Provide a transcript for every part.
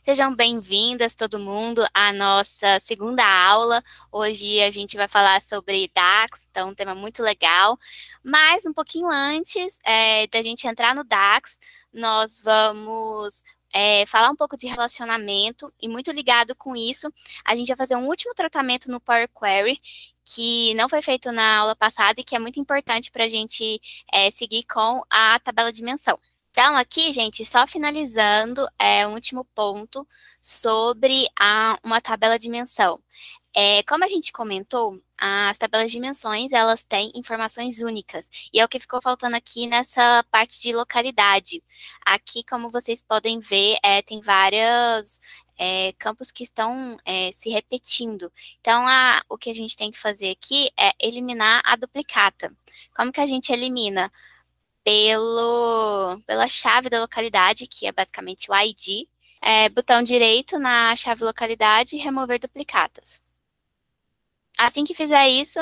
Sejam bem-vindas, todo mundo, à nossa segunda aula. Hoje a gente vai falar sobre DAX, então um tema muito legal. Mas um pouquinho antes da gente entrar no DAX, nós vamos falar um pouco de relacionamento e muito ligado com isso, a gente vai fazer um último tratamento no Power Query, que não foi feito na aula passada e que é muito importante para a gente seguir com a tabela de dimensão. Então, aqui, gente, só finalizando, um último ponto sobre uma tabela de dimensão. Como a gente comentou, as tabelas de dimensões, elas têm informações únicas, e é o que ficou faltando aqui nessa parte de localidade. Aqui, como vocês podem ver, tem vários campos que estão se repetindo. Então, o que a gente tem que fazer aqui é eliminar a duplicata. Como que a gente elimina? Pela chave da localidade, que é basicamente o ID, botão direito na chave localidade e remover duplicatas. Assim que fizer isso,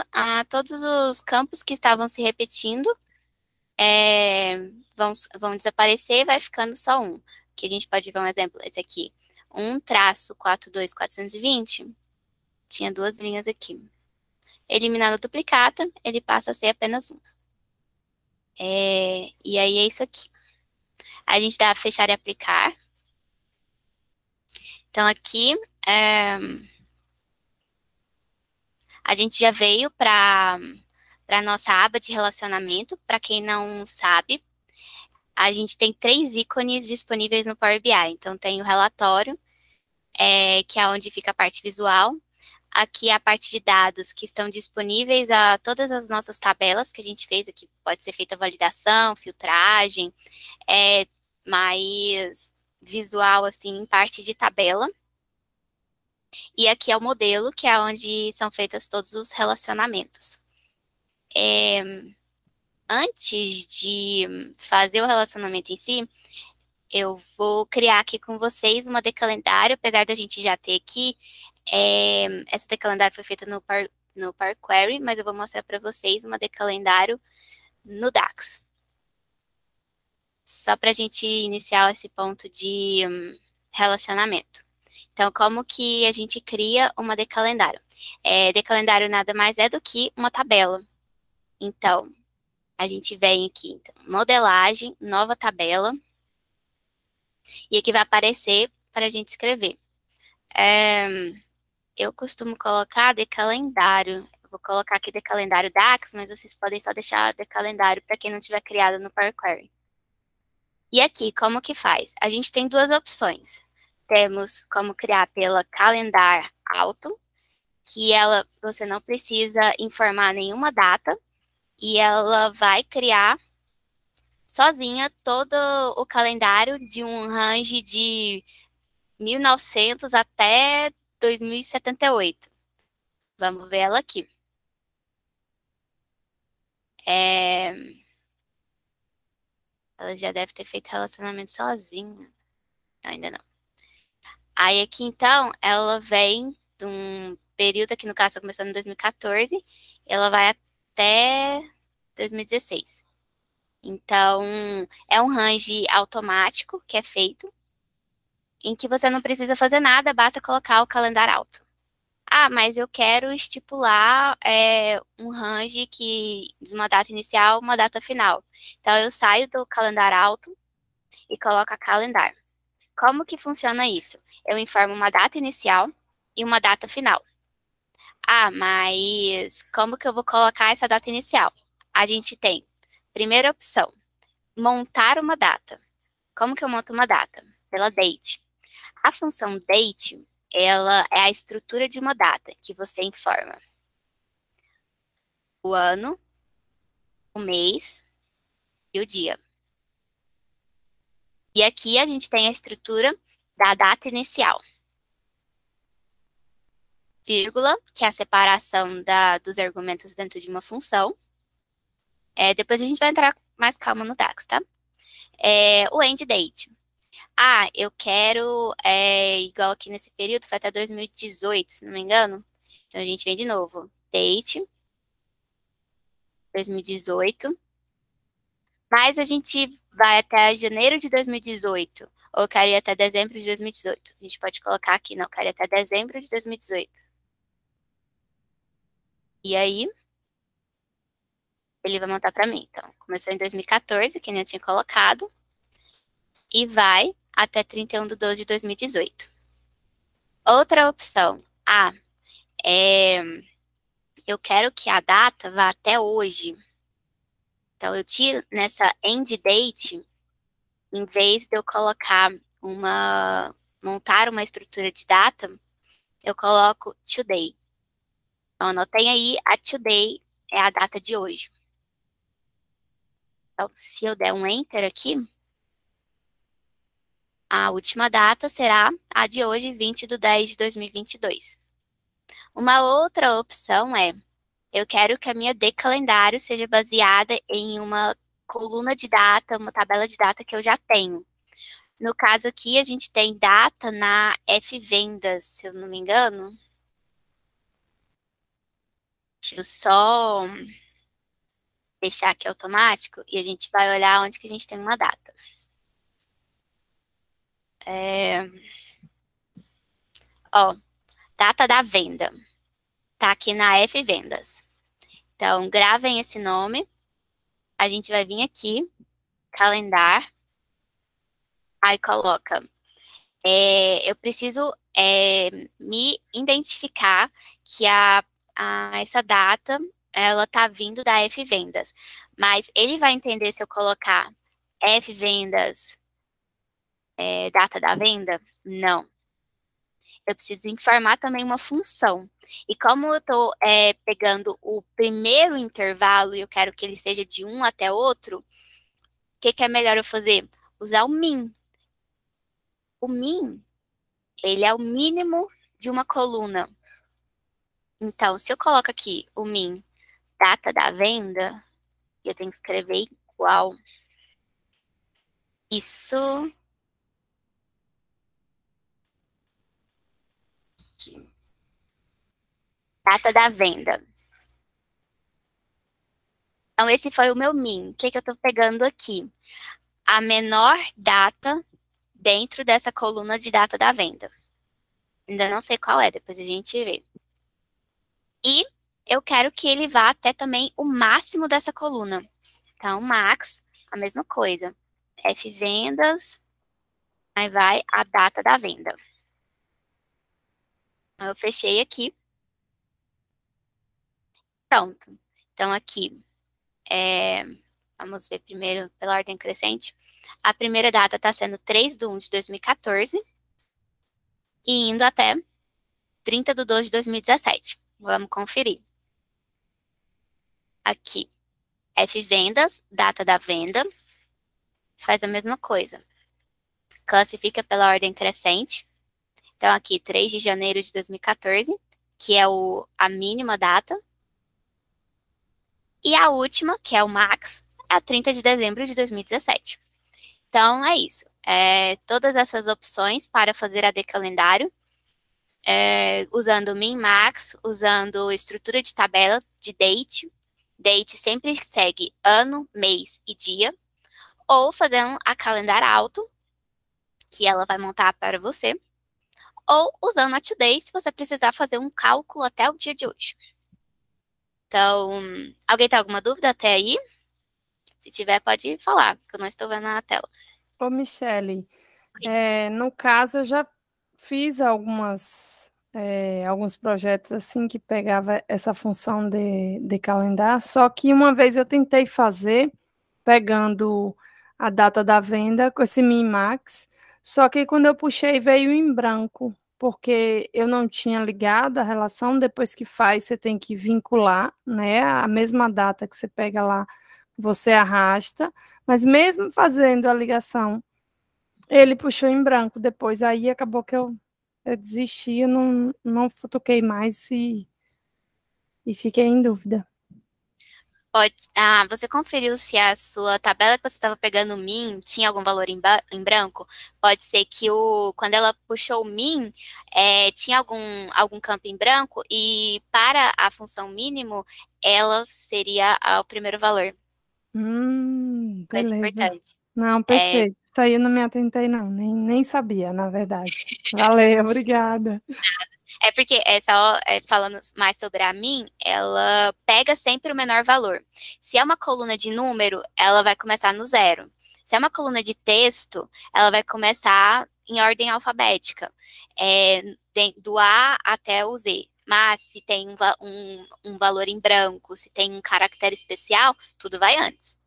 todos os campos que estavam se repetindo vão desaparecer e vai ficando só um. Que a gente pode ver um exemplo, esse aqui. 1-42420, tinha duas linhas aqui. Eliminando a duplicata, ele passa a ser apenas um. E aí é isso aqui. A gente dá fechar e aplicar. Então, aqui, a gente já veio para a nossa aba de relacionamento. Para quem não sabe, a gente tem 3 ícones disponíveis no Power BI. Então, tem o relatório, que é onde fica a parte visual. Aqui a parte de dados que estão disponíveis a todas as nossas tabelas que a gente fez aqui. Pode ser feita validação, filtragem, mais visual, assim, em parte de tabela. E aqui é o modelo, que é onde são feitos todos os relacionamentos. Antes de fazer o relacionamento em si, eu vou criar aqui com vocês uma decalendário, apesar da gente já ter aqui, essa decalendário foi feita no Power Query, mas eu vou mostrar para vocês uma decalendário no DAX. Só para a gente iniciar esse ponto de relacionamento. Então, como que a gente cria uma decalendário? Decalendário nada mais é do que uma tabela. Então, a gente vem aqui, então, modelagem, nova tabela, e aqui vai aparecer para a gente escrever. Eu costumo colocar decalendário. Eu vou colocar aqui decalendário DAX, mas vocês podem só deixar decalendário para quem não tiver criado no Power Query. E aqui, como que faz? A gente tem duas opções. Temos como criar pela calendar auto, que você não precisa informar nenhuma data, e ela vai criar sozinha todo o calendário de um range de 1900 até 2078. Vamos ver ela aqui. Ela já deve ter feito relacionamento sozinha. Não, ainda não. Aí aqui, então, ela vem de um período, aqui no caso, está começando em 2014, ela vai até 2016. Então, é um range automático que é feito, em que você não precisa fazer nada, basta colocar o calendário alto. Ah, mas eu quero estipular um range de uma data inicial, uma data final. Então, eu saio do calendário alto e coloco a calendar. Como que funciona isso? Eu informo uma data inicial e uma data final. Ah, mas como que eu vou colocar essa data inicial? A gente tem, primeira opção, montar uma data. Como que eu monto uma data? Pela date. A função date, ela é a estrutura de uma data que você informa o ano, o mês e o dia. E aqui a gente tem a estrutura da data inicial. Vírgula, que é a separação dos argumentos dentro de uma função. Depois a gente vai entrar mais calma no DAX, tá? O end date. Ah, eu quero, igual aqui nesse período, foi até 2018, se não me engano. Então, a gente vem de novo. Date, 2018. Mas a gente vai até janeiro de 2018. Ou eu quero ir até dezembro de 2018? A gente pode colocar aqui, não, eu quero ir até dezembro de 2018. E aí, ele vai montar para mim. Então, começou em 2014, que nem eu tinha colocado, e vai até 31/12 de 2018. Outra opção, eu quero que a data vá até hoje. Então, eu tiro nessa end date, em vez de eu colocar montar uma estrutura de data, eu coloco today. Então, anotem aí, a today é a data de hoje. Então, se eu der um enter aqui, a última data será a de hoje, 20/10 de 2022. Uma outra opção é, eu quero que a minha de calendário seja baseada em uma coluna de data, uma tabela de data que eu já tenho. No caso aqui, a gente tem data na F-Vendas, se eu não me engano. Deixa eu só deixar aqui automático e a gente vai olhar onde que a gente tem uma data. Ó, data da venda. Tá aqui na F-Vendas. Então, gravem esse nome. A gente vai vir aqui, calendar. Aí coloca, eu preciso me identificar que essa data, ela tá vindo da F-Vendas. Mas ele vai entender se eu colocar F-Vendas, data da venda? Não. Eu preciso informar também uma função. E como eu estou pegando o primeiro intervalo e eu quero que ele seja de um até outro, o que é melhor eu fazer? Usar o min. O min, ele é o mínimo de uma coluna. Então, se eu coloco aqui o min data da venda, eu tenho que escrever igual. Isso aqui. Data da venda. Então, esse foi o meu min. O que eu estou pegando aqui? A menor data dentro dessa coluna de data da venda. Ainda não sei qual é, depois a gente vê. E eu quero que ele vá até também o máximo dessa coluna. Então, max, a mesma coisa. F vendas, aí vai a data da venda. Então, eu fechei aqui. Pronto. Então, aqui, vamos ver primeiro pela ordem crescente. A primeira data está sendo 3/1 de 2014 e indo até 30/12 de 2017. Vamos conferir. Aqui, F vendas, data da venda, faz a mesma coisa. Classifica pela ordem crescente. Então, aqui, 3 de janeiro de 2014, que é a mínima data. E a última, que é o max, é a 30 de dezembro de 2017. Então, é isso. Todas essas opções para fazer a de calendário, usando min max, usando estrutura de tabela de date. Date sempre segue ano, mês e dia. Ou fazendo a calendar alto, que ela vai montar para você. Ou usando a today, se você precisar fazer um cálculo até o dia de hoje. Então, alguém tem alguma dúvida até aí? Se tiver, pode falar, porque eu não estou vendo na tela. Ô, Michele, no caso, eu já fiz alguns projetos assim que pegava essa função de calendar, só que uma vez eu tentei fazer, pegando a data da venda com esse Min-Max, só que quando eu puxei veio em branco, porque eu não tinha ligado a relação, depois que faz você tem que vincular, né, a mesma data que você pega lá, você arrasta, mas mesmo fazendo a ligação, ele puxou em branco depois, aí acabou que eu desisti, eu não futuquei mais e fiquei em dúvida. Você conferiu se a sua tabela que você estava pegando o min tinha algum valor em branco? Pode ser que quando ela puxou o min, tinha algum campo em branco e para a função mínimo, ela seria o primeiro valor. Coisa Beleza. importante. Não, perfeito. Isso aí eu não me atentei, não. Nem sabia, na verdade. Valeu, obrigada. É porque, falando mais sobre a mim, ela pega sempre o menor valor. Se é uma coluna de número, ela vai começar no zero. Se é uma coluna de texto, ela vai começar em ordem alfabética, do A até o Z. Mas se tem um valor em branco, se tem um caractere especial, tudo vai antes.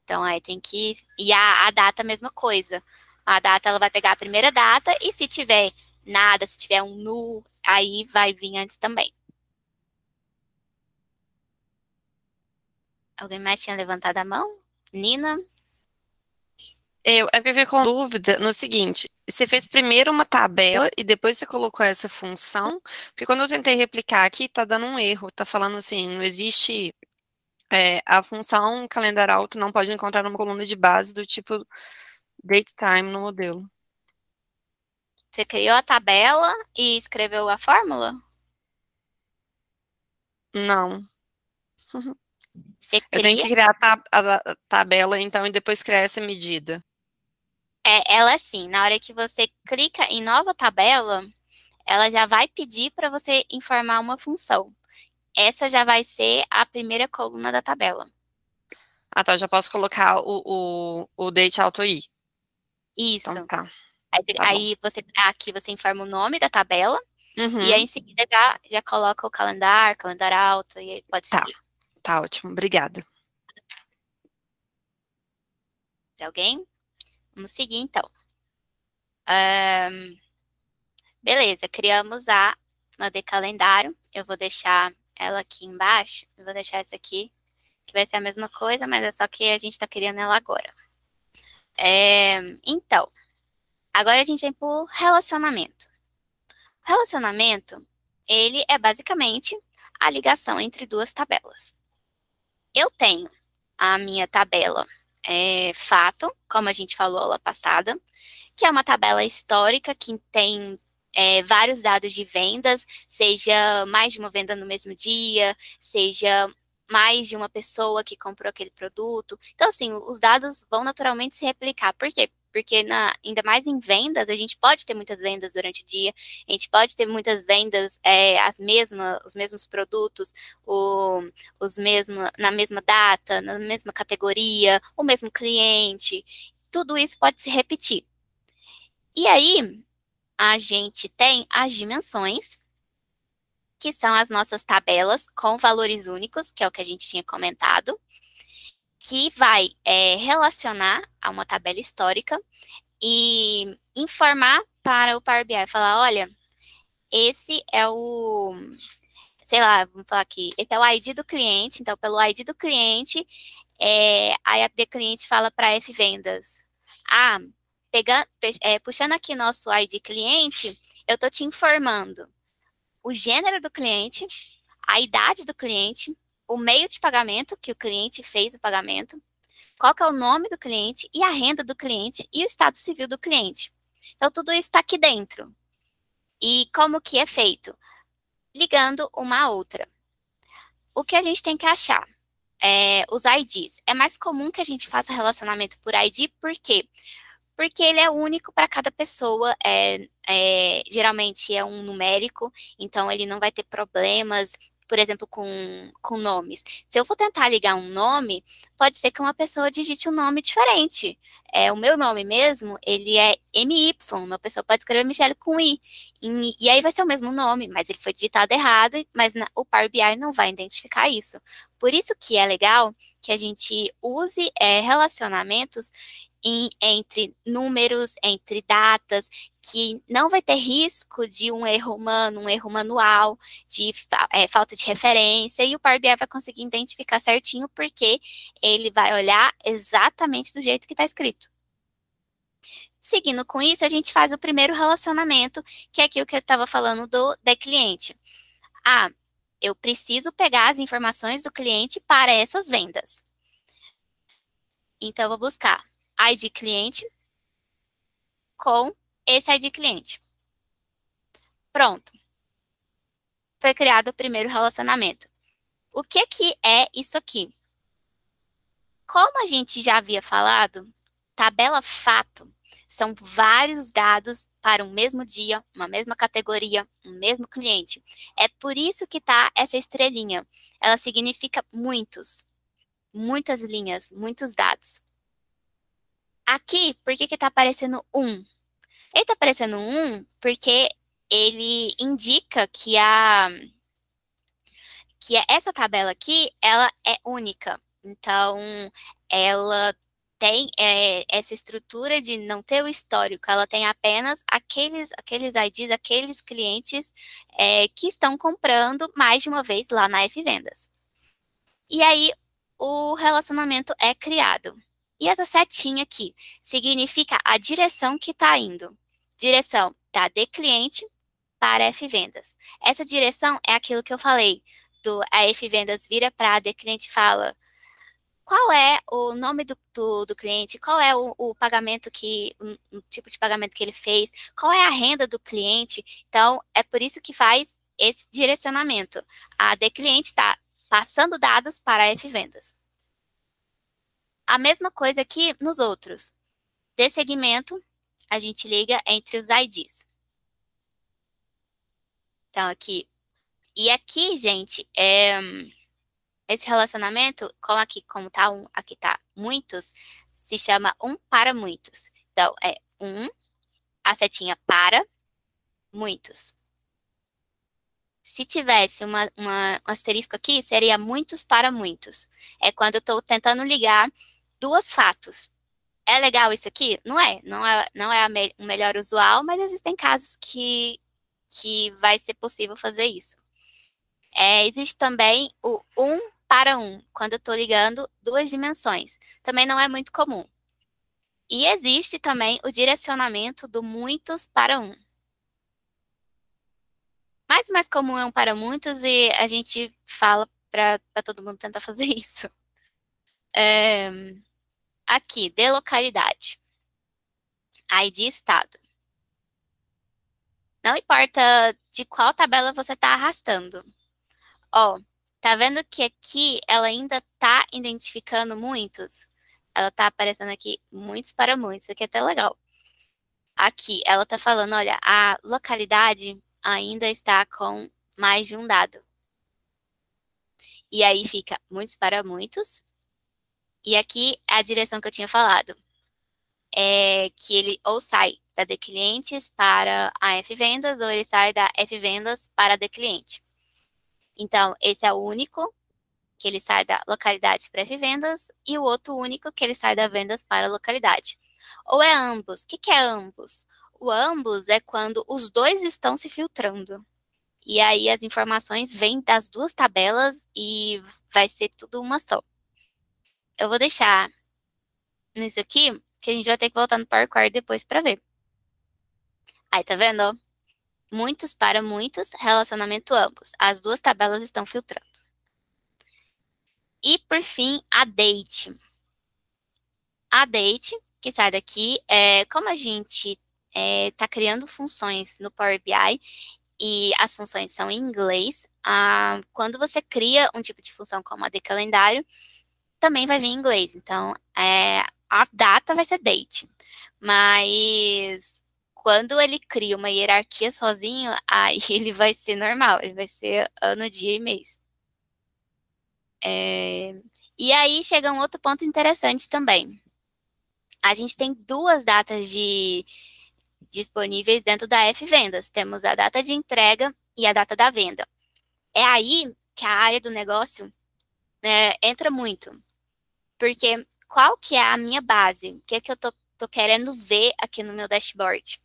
Então, aí tem que... E a data, a mesma coisa. A data, ela vai pegar a primeira data, e se tiver nada, se tiver um nu, aí vai vir antes também. Alguém mais tinha levantado a mão? Nina? Eu fiquei com dúvida no seguinte, você fez primeiro uma tabela e depois você colocou essa função, porque quando eu tentei replicar aqui, tá dando um erro, tá falando assim, não existe a função calendário alto não pode encontrar numa coluna de base do tipo datetime no modelo. Você criou a tabela e escreveu a fórmula? Não. Você Eu tenho cria? que criar a tabela, então, e depois criar essa medida. Ela assim, na hora que você clica em nova tabela, ela já vai pedir para você informar uma função. Essa já vai ser a primeira coluna da tabela. Ah, tá, eu já posso colocar o date alto aí. Isso. Então tá, Aí, tá bom. aqui você informa o nome da tabela, e aí Uhum, em seguida já coloca o calendário alto, e aí pode tá, seguir. tá ótimo, obrigada. Tem alguém? Vamos seguir então. Beleza, criamos uma de calendário. Eu vou deixar ela aqui embaixo. Eu vou deixar essa aqui, que vai ser a mesma coisa, mas é só que a gente está criando ela agora. Então, agora a gente vem para o relacionamento. O relacionamento, ele é basicamente a ligação entre duas tabelas. Eu tenho a minha tabela fato, como a gente falou lá passada, que é uma tabela histórica que tem vários dados de vendas, seja mais de uma venda no mesmo dia, seja mais de uma pessoa que comprou aquele produto. Então, assim, os dados vão naturalmente se replicar. Por quê? Porque ainda mais em vendas, a gente pode ter muitas vendas durante o dia, a gente pode ter muitas vendas, os mesmos produtos, na mesma data, na mesma categoria, o mesmo cliente. Tudo isso pode se repetir. E aí, a gente tem as dimensões, que são as nossas tabelas com valores únicos, que é o que a gente tinha comentado, que vai relacionar a uma tabela histórica e informar para o Power BI, falar, olha, esse é o, sei lá, vamos falar aqui, esse é o ID do cliente, então pelo ID do cliente, aí a D cliente fala para F vendas, puxando aqui nosso ID cliente, eu estou te informando o gênero do cliente, a idade do cliente, o meio de pagamento que o cliente fez o pagamento, qual que é o nome do cliente e a renda do cliente e o estado civil do cliente. Então, tudo isso está aqui dentro. E como que é feito? Ligando uma a outra. O que a gente tem que achar? Os IDs. É mais comum que a gente faça relacionamento por ID, por quê? Porque ele é único para cada pessoa, geralmente é um numérico, então ele não vai ter problemas, por exemplo, com nomes. Se eu for tentar ligar um nome, pode ser que uma pessoa digite um nome diferente. O meu nome mesmo, ele é MY, uma pessoa pode escrever Michele com I, e aí vai ser o mesmo nome, mas ele foi digitado errado, mas o Power BI não vai identificar isso. Por isso que é legal que a gente use relacionamentos entre números, entre datas, que não vai ter risco de um erro humano, um erro manual, de falta de referência, e o Power BI vai conseguir identificar certinho, porque ele vai olhar exatamente do jeito que está escrito. Seguindo com isso, a gente faz o primeiro relacionamento, que é aquilo que eu estava falando da cliente. Eu preciso pegar as informações do cliente para essas vendas. Então, eu vou buscar ID cliente com esse ID cliente. Pronto. Foi criado o primeiro relacionamento. O que é isso aqui? Como a gente já havia falado, tabela fato são vários dados para um mesmo dia, uma mesma categoria, um mesmo cliente. É por isso que tá essa estrelinha. Ela significa muitos, muitas linhas, muitos dados. Aqui, por que que tá aparecendo 1? Ele tá aparecendo 1 porque ele indica que essa tabela aqui, ela é única. Então, ela tem essa estrutura de não ter o histórico, ela tem apenas aqueles IDs, aqueles clientes que estão comprando mais de uma vez lá na F-Vendas. E aí, o relacionamento é criado. E essa setinha aqui significa a direção que está indo. Direção tá de cliente para F-Vendas. Essa direção é aquilo que eu falei, a F-Vendas vira para a de cliente e fala qual é o nome do cliente, qual é o pagamento o tipo de pagamento que ele fez, qual é a renda do cliente. Então, é por isso que faz esse direcionamento. A de cliente está passando dados para a F-Vendas. A mesma coisa aqui nos outros. De segmento, a gente liga entre os IDs. Então, aqui. E aqui, gente, esse relacionamento, como tá aqui tá muitos, se chama um para muitos. Então, é a setinha para muitos. Se tivesse um asterisco aqui, seria muitos para muitos. É quando eu estou tentando ligar duas fatos. É legal isso aqui? Não é. Não é o melhor usual, mas existem casos que vai ser possível fazer isso. Existe também o 1 para 1, quando eu estou ligando duas dimensões. Também não é muito comum. E existe também o direcionamento do muitos para 1. Mas o mais comum é um para muitos e a gente fala para todo mundo tentar fazer isso. Aqui, de localidade. ID estado. Não importa de qual tabela você está arrastando. Ó, tá vendo que aqui ela ainda tá identificando muitos? Ela tá aparecendo aqui muitos para muitos. Isso aqui é até legal. Aqui, ela tá falando, olha, a localidade ainda está com mais de um dado. E aí fica muitos para muitos. E aqui é a direção que eu tinha falado. É que ele ou sai da de clientes para a F-Vendas, ou ele sai da F-Vendas para a de cliente. Então, esse é o único que ele sai da localidade para F-Vendas, e o outro único que ele sai da vendas para a localidade. Ou é ambos. O que é ambos? O ambos é quando os dois estão se filtrando. E aí as informações vêm das duas tabelas e vai ser tudo uma só. Eu vou deixar nisso aqui, que a gente vai ter que voltar no Power Query depois para ver. Aí, tá vendo? Ó? Muitos para muitos, relacionamento ambos. As duas tabelas estão filtrando. E, por fim, a date. A date, que sai daqui, como a gente está criando funções no Power BI e as funções são em inglês, quando você cria um tipo de função como a de calendário, também vai vir em inglês. Então, a data vai ser date. Mas quando ele cria uma hierarquia sozinho, aí ele vai ser normal, ele vai ser ano, dia e mês. E aí chega um outro ponto interessante também. A gente tem duas datas disponíveis dentro da F-Vendas. Temos a data de entrega e a data da venda. É aí que a área do negócio entra muito. Porque qual que é a minha base? O que é que eu tô querendo ver aqui no meu dashboard?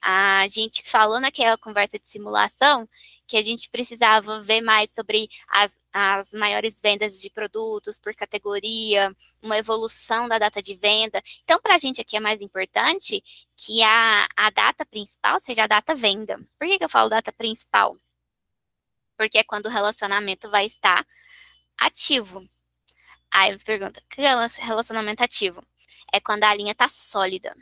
A gente falou naquela conversa de simulação que a gente precisava ver mais sobre as maiores vendas de produtos por categoria, uma evolução da data de venda. Então, para a gente aqui é mais importante que a data principal seja a data venda. Por que eu falo data principal? Porque é quando o relacionamento vai estar ativo. Aí eu pergunto, o que é relacionamento ativo? É quando a linha está sólida.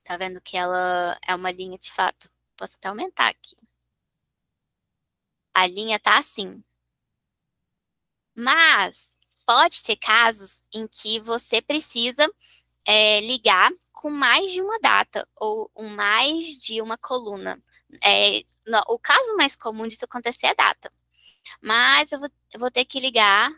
Tá vendo que ela é uma linha de fato? Posso até aumentar aqui. A linha tá assim. Mas pode ter casos em que você precisa ligar com mais de uma data ou mais de uma coluna. O caso mais comum disso acontecer é data. Mas eu vou ter que ligar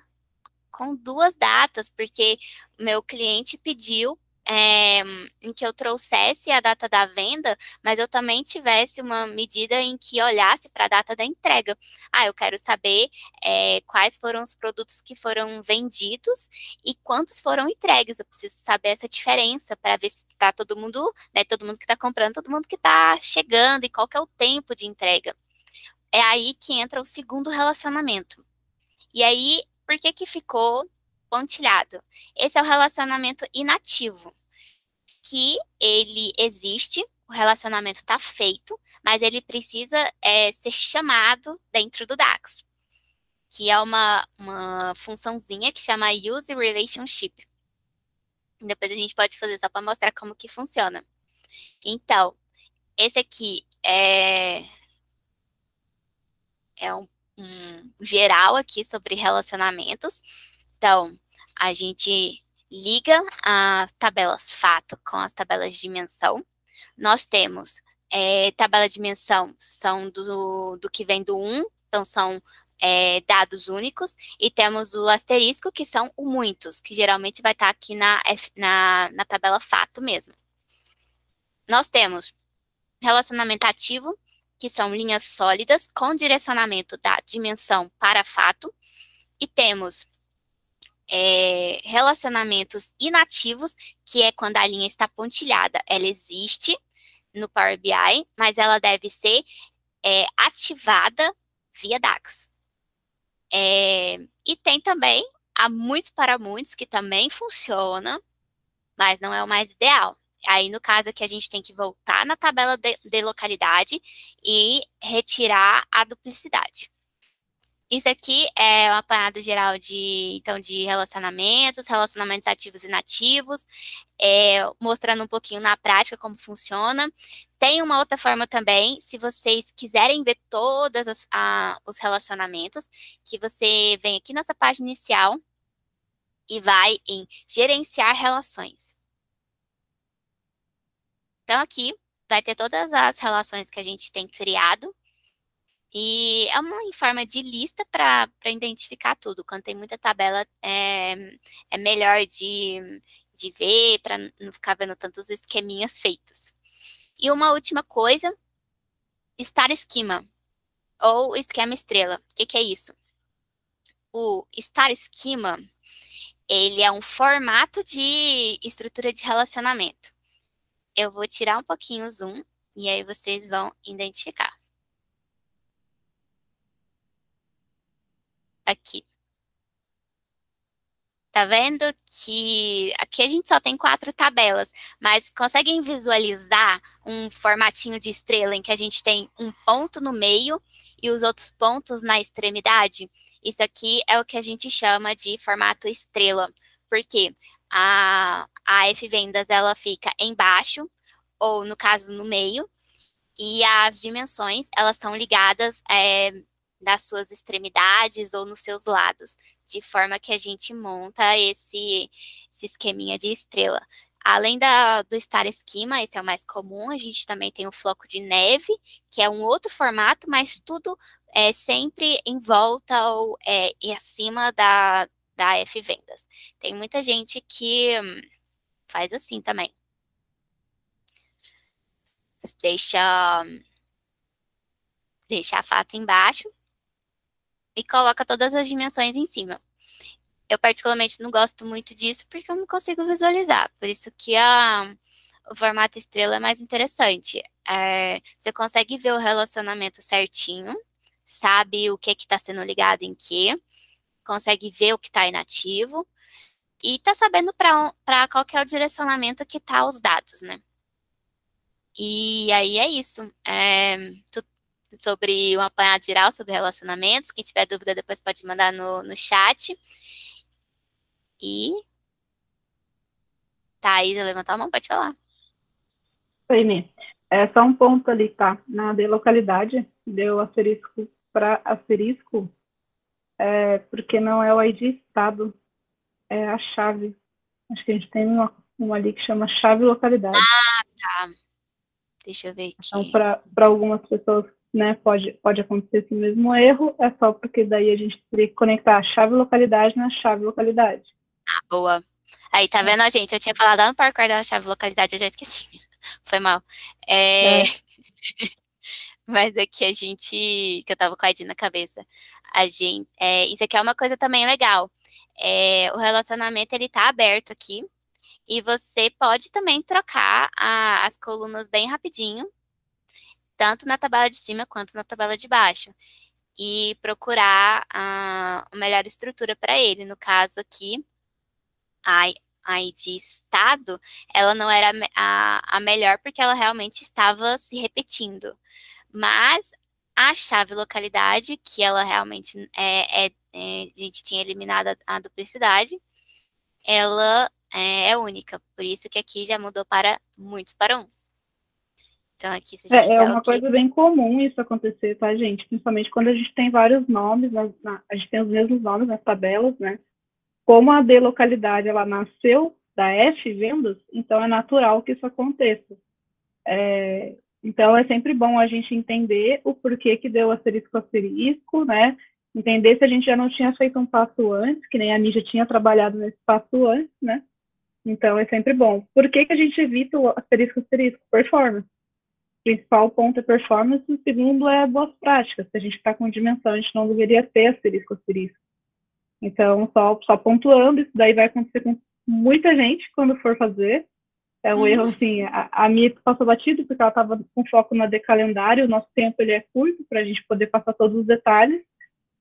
com 2 datas, porque meu cliente pediu em que eu trouxesse a data da venda, mas eu também tivesse uma medida em que olhasse para a data da entrega. Eu quero saber quais foram os produtos que foram vendidos e quantos foram entregues. Eu preciso saber essa diferença para ver se está todo mundo, né, todo mundo que está comprando, todo mundo que está chegando e qual que é o tempo de entrega. É aí que entra o segundo relacionamento. E aí, por que ficou pontilhado? Esse é o relacionamento inativo, que ele existe, o relacionamento está feito, mas ele precisa ser chamado dentro do DAX, que é uma funçãozinha que chama Use Relationship. Depois a gente pode fazer só para mostrar como que funciona. Então, esse aqui é um geral aqui sobre relacionamentos. Então, a gente liga as tabelas fato com as tabelas de dimensão. Nós temos tabela de dimensão, são do que vem do 1, então são dados únicos, e temos o asterisco, que são o muitos, que geralmente vai estar aqui na tabela fato mesmo. Nós temos relacionamento ativo, que são linhas sólidas com direcionamento da dimensão para fato, e temos relacionamentos inativos, que é quando a linha está pontilhada. Ela existe no Power BI, mas ela deve ser ativada via DAX. E tem também a muitos para muitos, que também funciona, mas não é o mais ideal. Aí, no caso aqui, a gente tem que voltar na tabela de localidade e retirar a duplicidade. Isso aqui é um apanhado geral de relacionamentos ativos e inativos, mostrando um pouquinho na prática como funciona. Tem uma outra forma também, se vocês quiserem ver todos os relacionamentos, que você vem aqui nessa página inicial e vai em gerenciar relações. Então, aqui vai ter todas as relações que a gente tem criado. E é uma forma de lista para identificar tudo. Quando tem muita tabela, é melhor de ver, para não ficar vendo tantos esqueminhas feitos. E uma última coisa, Star Schema, ou esquema estrela. O que é isso? O Star Schema, ele é um formato de estrutura de relacionamento. Eu vou tirar um pouquinho o zoom, e aí vocês vão identificar. Aqui. Tá vendo que aqui a gente só tem 4 tabelas, mas conseguem visualizar um formatinho de estrela em que a gente tem um ponto no meio e os outros pontos na extremidade? Isso aqui é o que a gente chama de formato estrela, porque a F-vendas ela fica embaixo, ou no caso no meio, e as dimensões elas estão ligadas das suas extremidades ou nos seus lados, de forma que a gente monta esse esqueminha de estrela. Além do Star Schema, esse é o mais comum, a gente também tem o floco de neve, que é um outro formato, mas tudo sempre em volta ou e acima da F-vendas. Tem muita gente que faz assim também. Deixa a fato embaixo e coloca todas as dimensões em cima. Eu particularmente não gosto muito disso porque eu não consigo visualizar, por isso que o formato estrela é mais interessante. Você consegue ver o relacionamento certinho, sabe o que está sendo ligado em que, consegue ver o que está inativo e está sabendo para qual que é o direcionamento que está os dados, né? E aí é isso. Sobre um apanhado geral sobre relacionamentos. Quem tiver dúvida depois pode mandar no chat. E Thaís, levantou a mão, pode falar. Oi, Mi. É só um ponto ali, tá? Na de localidade, deu asterisco para asterisco, porque não é o ID estado, é a chave. Acho que a gente tem uma ali que chama chave localidade. Tá. Deixa eu ver Então, aqui. para algumas pessoas, né, pode acontecer esse mesmo erro, é só porque daí a gente teria que conectar a chave localidade na chave localidade. Boa. Aí, tá vendo, gente? Eu tinha falado lá no PowerCore da chave localidade, eu já esqueci. Foi mal. Mas aqui que eu tava com a ID na cabeça. Isso aqui é uma coisa também legal. O relacionamento, ele tá aberto aqui. E você pode também trocar as colunas bem rapidinho, tanto na tabela de cima quanto na tabela de baixo. E procurar a melhor estrutura para ele. No caso aqui, a ID estado, ela não era a melhor porque ela realmente estava se repetindo. Mas a chave localidade, que ela realmente a gente tinha eliminado a duplicidade, ela é única. Por isso que aqui já mudou para muitos para um. Então aqui se a gente É uma coisa bem comum isso acontecer, tá, gente? Principalmente quando a gente tem vários nomes, a gente tem os mesmos nomes nas tabelas, né? Como a D localidade, ela nasceu da F vendas, então é natural que isso aconteça. Então é sempre bom a gente entender o porquê que deu asterisco, né? Entender se a gente já não tinha feito um passo antes, que nem a Mi já tinha trabalhado nesse passo antes, né? Então é sempre bom. Por que a gente evita o asterisco? Performance. O principal ponto é performance, o segundo é boas práticas. Se a gente está com dimensão, a gente não deveria ter asterisco. Então, só pontuando, isso daí vai acontecer com muita gente quando for fazer. É um erro, assim, a minha passou batido, porque ela estava com foco na decalendário, o nosso tempo ele é curto para a gente poder passar todos os detalhes,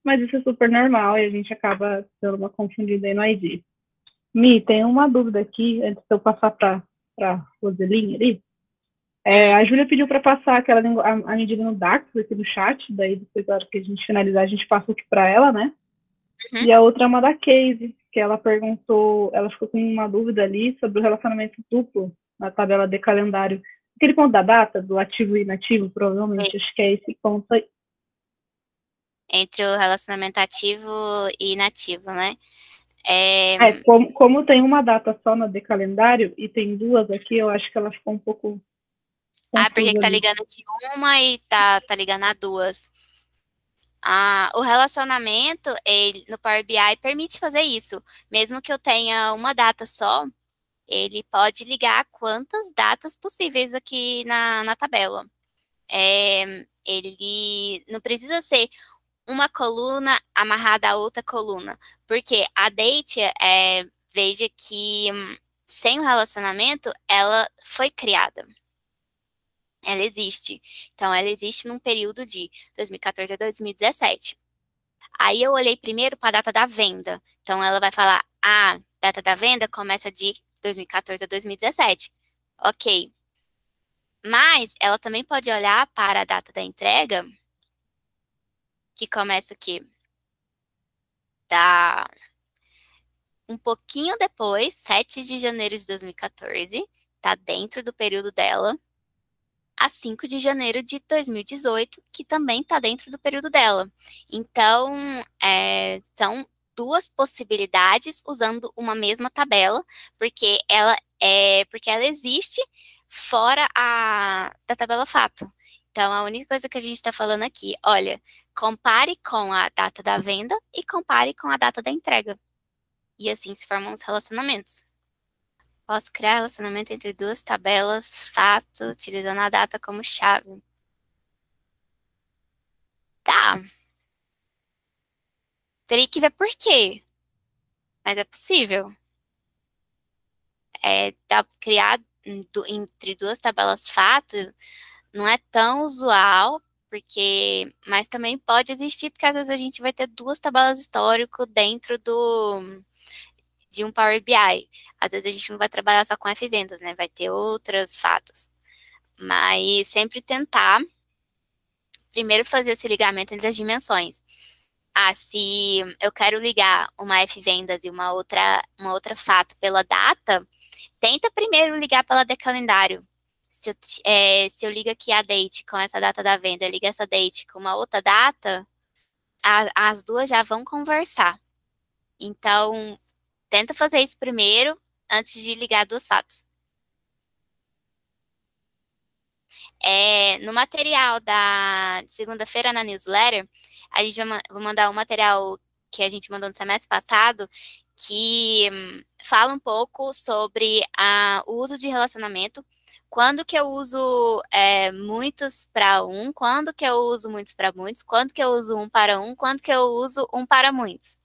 mas isso é super normal e a gente acaba dando uma confundida aí no ID. Mi, tem uma dúvida aqui, antes de eu passar para a Roselinha ali. A Júlia pediu para passar a medida no Dax aqui no chat, daí depois, na hora que a gente finalizar, a gente passa aqui para ela, né? Uhum. E a outra é uma da Casey, que ela perguntou, ela ficou com uma dúvida ali sobre o relacionamento duplo na tabela de calendário. Aquele ponto da data, do ativo e inativo, provavelmente, acho que é esse ponto aí. Entre o relacionamento ativo e inativo, né? Como tem uma data só no de calendário e tem duas aqui, eu acho que ela ficou um pouco porque tá ligando de uma e tá ligando a duas. O relacionamento, no Power BI, permite fazer isso. Mesmo que eu tenha uma data só, ele pode ligar quantas datas possíveis aqui na tabela. Ele não precisa ser uma coluna amarrada a outra coluna, porque a date, veja que sem o relacionamento, ela foi criada. Ela existe. Então, ela existe num período de 2014 a 2017. Aí eu olhei primeiro para a data da venda. Então, ela vai falar, a data da venda começa de 2014 a 2017. Ok. Mas ela também pode olhar para a data da entrega, que começa aqui, um pouquinho depois, 7 de janeiro de 2014, está dentro do período dela, a 5 de janeiro de 2018, que também está dentro do período dela. Então, são duas possibilidades usando uma mesma tabela, porque ela existe fora da tabela fato. Então, a única coisa que a gente está falando aqui, olha, compare com a data da venda e compare com a data da entrega. E assim se formam os relacionamentos. Posso criar relacionamento entre duas tabelas, fato, utilizando a data como chave. Tá. Teria que ver por quê. Mas é possível. Criar entre duas tabelas fato não é tão usual, mas também pode existir, porque às vezes a gente vai ter duas tabelas histórico dentro de um Power BI. Às vezes a gente não vai trabalhar só com F-vendas, né? Vai ter outros fatos. Mas sempre tentar primeiro fazer esse ligamento entre as dimensões. Se eu quero ligar uma F-vendas e uma outra fato pela data, tenta primeiro ligar pela de calendário. Se eu ligo aqui a date com essa data da venda, eu ligo essa date com uma outra data, as duas já vão conversar. Então, tenta fazer isso primeiro, antes de ligar duas fatos. No material de segunda-feira na newsletter, a gente vai mandar um material que a gente mandou no semestre passado, que fala um pouco sobre o uso de relacionamento, quando que eu uso muitos para um, quando que eu uso muitos para muitos, quando que eu uso um para um, quando que eu uso um para muitos.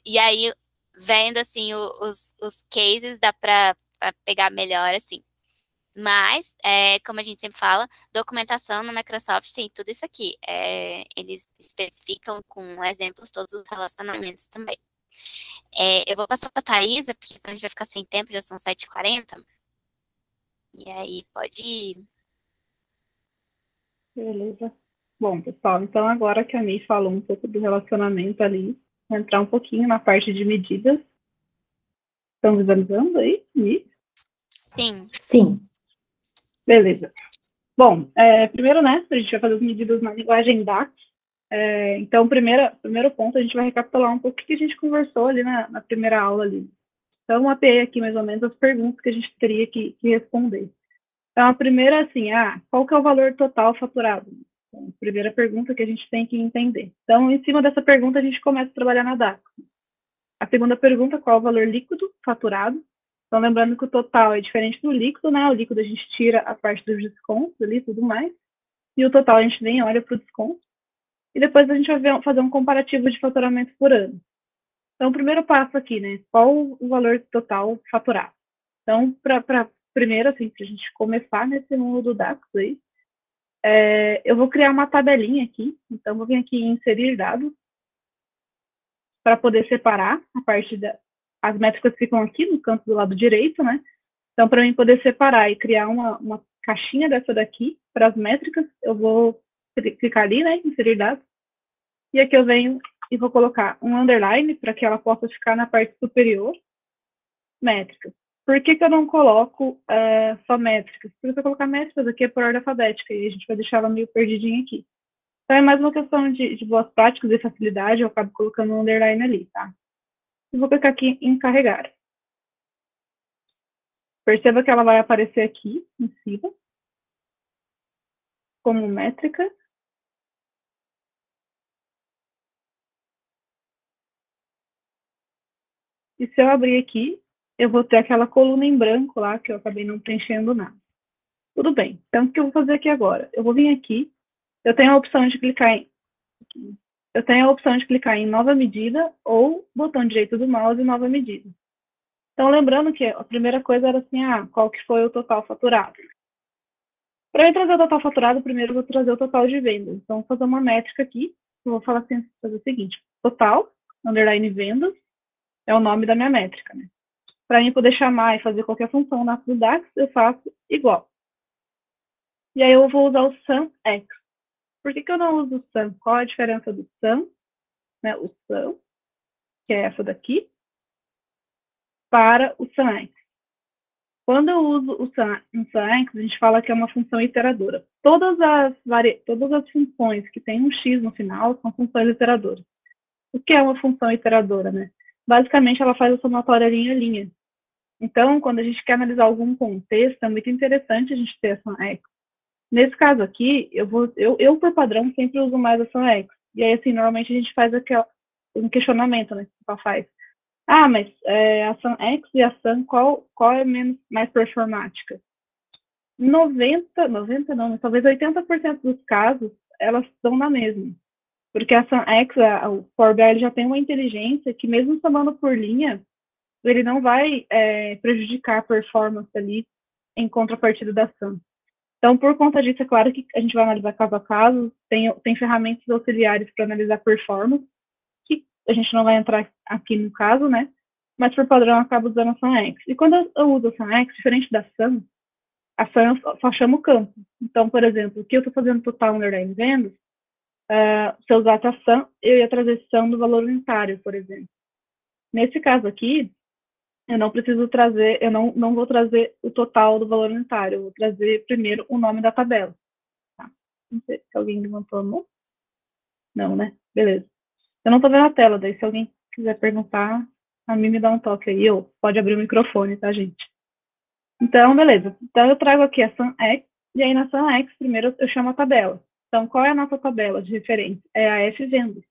E aí, vendo assim os cases, dá para pegar melhor assim. Mas, como a gente sempre fala, documentação no Microsoft tem tudo isso aqui. Eles especificam com exemplos todos os relacionamentos também. Eu vou passar para a Thaisa, porque senão a gente vai ficar sem tempo, já são 7h40. E aí, pode ir. Beleza. Bom, pessoal, então agora que a Mi falou um pouco do relacionamento ali, vou entrar um pouquinho na parte de medidas. Estão visualizando aí, Mi? Sim. Sim. Beleza. Bom, primeiro, né, a gente vai fazer as medidas na linguagem DAX. Então, primeiro ponto, a gente vai recapitular um pouco o que a gente conversou ali na primeira aula ali. Então, eu mapeei aqui mais ou menos as perguntas que a gente teria que responder. Então, a primeira, assim, qual que é o valor total faturado? Então, a primeira pergunta que a gente tem que entender. Então, em cima dessa pergunta, a gente começa a trabalhar na DAX. A segunda pergunta, qual é o valor líquido faturado? Então, lembrando que o total é diferente do líquido, né? O líquido a gente tira a parte dos descontos ali e tudo mais. E o total a gente nem olha para o desconto. E depois a gente vai fazer um comparativo de faturamento por ano. Então, o primeiro passo aqui, né? Qual o valor total faturado? Então, primeiro, assim, para a gente começar nesse mundo do DAX aí, eu vou criar uma tabelinha aqui. Então, vou vir aqui em inserir dados para poder separar a parte as métricas ficam aqui no canto do lado direito, né? Então, para mim poder separar e criar uma caixinha dessa daqui para as métricas, eu vou clicar ali, né? Inserir dados. E aqui eu venho e vou colocar um underline para que ela possa ficar na parte superior, métricas. Por que eu não coloco só métricas? Porque se eu colocar métricas aqui é por ordem alfabética e a gente vai deixar ela meio perdidinha aqui. Então é mais uma questão de boas práticas e facilidade, eu acabo colocando um underline ali, tá? E vou clicar aqui em carregar. Perceba que ela vai aparecer aqui em cima, como métrica. E se eu abrir aqui, eu vou ter aquela coluna em branco lá, que eu acabei não preenchendo nada. Tudo bem. Então, o que eu vou fazer aqui agora? Eu vou vir aqui, eu tenho a opção de clicar em nova medida ou botão direito do mouse e nova medida. Então, lembrando que a primeira coisa era assim, qual que foi o total faturado? Para eu trazer o total faturado, primeiro eu vou trazer o total de vendas. Então, vou fazer uma métrica aqui. Eu vou falar assim, fazer o seguinte, total, underline vendas, é o nome da minha métrica, né? Para mim poder chamar e fazer qualquer função na DAX, eu faço igual. E aí eu vou usar o SUMX. Por que eu não uso o SUM? Qual a diferença do SUM, né? O SUM, que é essa daqui, para o SUMX. Quando eu uso o SUMX, a gente fala que é uma função iteradora. Todas as funções que têm um X no final são funções iteradoras. O que é uma função iteradora, né? Basicamente, ela faz a somatória linha a linha. Então, quando a gente quer analisar algum contexto, é muito interessante a gente ter a SUMX. Nesse caso aqui, eu por padrão, sempre uso mais a SUMX. E aí, assim, normalmente a gente faz um questionamento, né? Que ela faz. Mas a SUMX e a SUM, qual é mais performática? 90 não, mas talvez 80% dos casos, elas estão na mesma. Porque a SUMX, o Power BI, ele já tem uma inteligência que mesmo somando por linha, ele não vai prejudicar a performance ali em contrapartida da SUM. Então, por conta disso, é claro que a gente vai analisar caso a caso, tem ferramentas auxiliares para analisar performance, que a gente não vai entrar aqui no caso, né? Mas por padrão eu acabo usando a SUMX. E quando eu uso a SUMX, diferente da SUM, a SUM eu só chamo o campo. Então, por exemplo, o que eu estou fazendo total underline vendas, se eu usasse a SUM, eu ia trazer SUM do valor unitário, por exemplo. Nesse caso aqui, eu não preciso trazer, eu não vou trazer o total do valor unitário, eu vou trazer primeiro o nome da tabela. Tá? Não sei se alguém levantou a mão. Não, né? Beleza. Eu não estou vendo a tela, daí se alguém quiser perguntar, A mim me dá um toque aí, ou pode abrir o microfone, tá, gente? Então, beleza. Então, eu trago aqui a SunX, e aí na SunX, primeiro eu chamo a tabela. Então, qual é a nossa tabela de referência? É a F-vendas.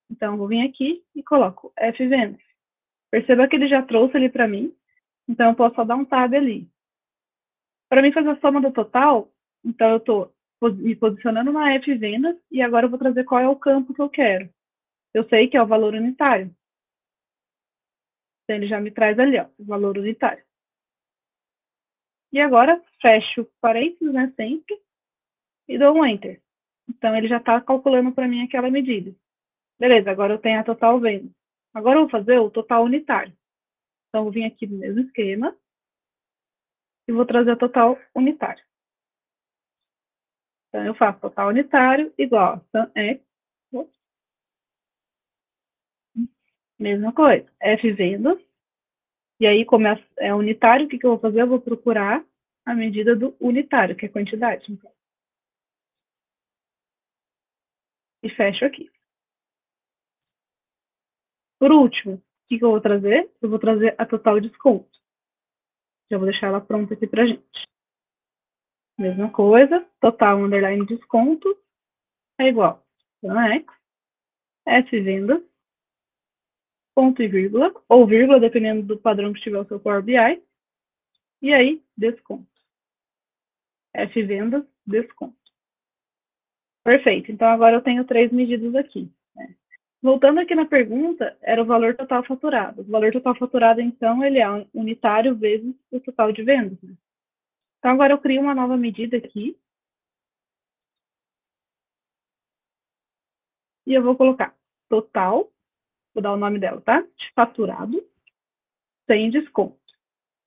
Então, eu vou vir aqui e coloco F-vendas. Perceba que ele já trouxe ali para mim, então eu posso só dar um tab ali. Para mim fazer a soma do total, então eu estou me posicionando na F-vendas, e agora eu vou trazer qual é o campo que eu quero. Eu sei que é o valor unitário. Então, ele já me traz ali, ó, o valor unitário. E agora, fecho parênteses, né, sempre, e dou um Enter. Então, ele já está calculando para mim aquela medida. Beleza, agora eu tenho a total venda. Agora eu vou fazer o total unitário. Então, eu vou vir aqui no mesmo esquema e vou trazer o total unitário. Então, eu faço total unitário igual a SunX, mesma coisa, F vendas. E aí, como é unitário, o que eu vou fazer? Eu vou procurar a medida do unitário, que é quantidade. Então. E fecho aqui. Por último, o que eu vou trazer? Eu vou trazer a total desconto. Já vou deixar ela pronta aqui pra gente. Mesma coisa, total underline desconto é igual a X, S vendas, ponto e vírgula, ou vírgula, dependendo do padrão que tiver o seu Power BI, e aí, desconto. F vendas, desconto. Perfeito, então agora eu tenho 3 medidas aqui. Né? Voltando aqui na pergunta, era o valor total faturado. O valor total faturado, então, ele é unitário vezes o total de vendas. Né? Então, agora eu crio uma nova medida aqui. E eu vou colocar total, vou dar o nome dela, tá? De faturado, sem desconto.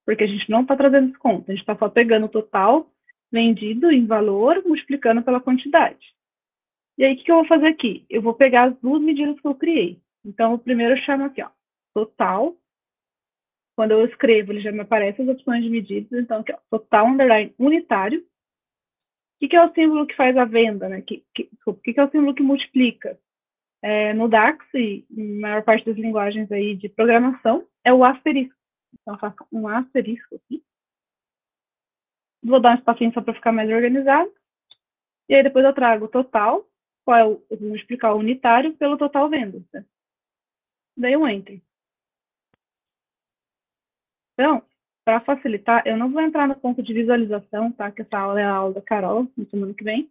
Porque a gente não está trazendo desconto, a gente está só pegando o total vendido em valor, multiplicando pela quantidade. E aí, o que eu vou fazer aqui? Eu vou pegar as 2 medidas que eu criei. Então, o primeiro eu chamo aqui, ó, total. Quando eu escrevo, ele já me aparece as opções de medidas. Então, aqui, ó, total underline unitário. O que é o símbolo que faz a venda, né? O que é o símbolo que multiplica? No DAX e na maior parte das linguagens aí de programação, é o asterisco. Então, eu faço um asterisco aqui. Vou dar um espacinho só para ficar mais organizado. E aí depois eu trago o total, eu vou multiplicar o unitário pelo total vendas. Né? Daí um Enter. Então, para facilitar, eu não vou entrar no ponto de visualização, tá? Que essa aula é a aula da Carol, na semana que vem.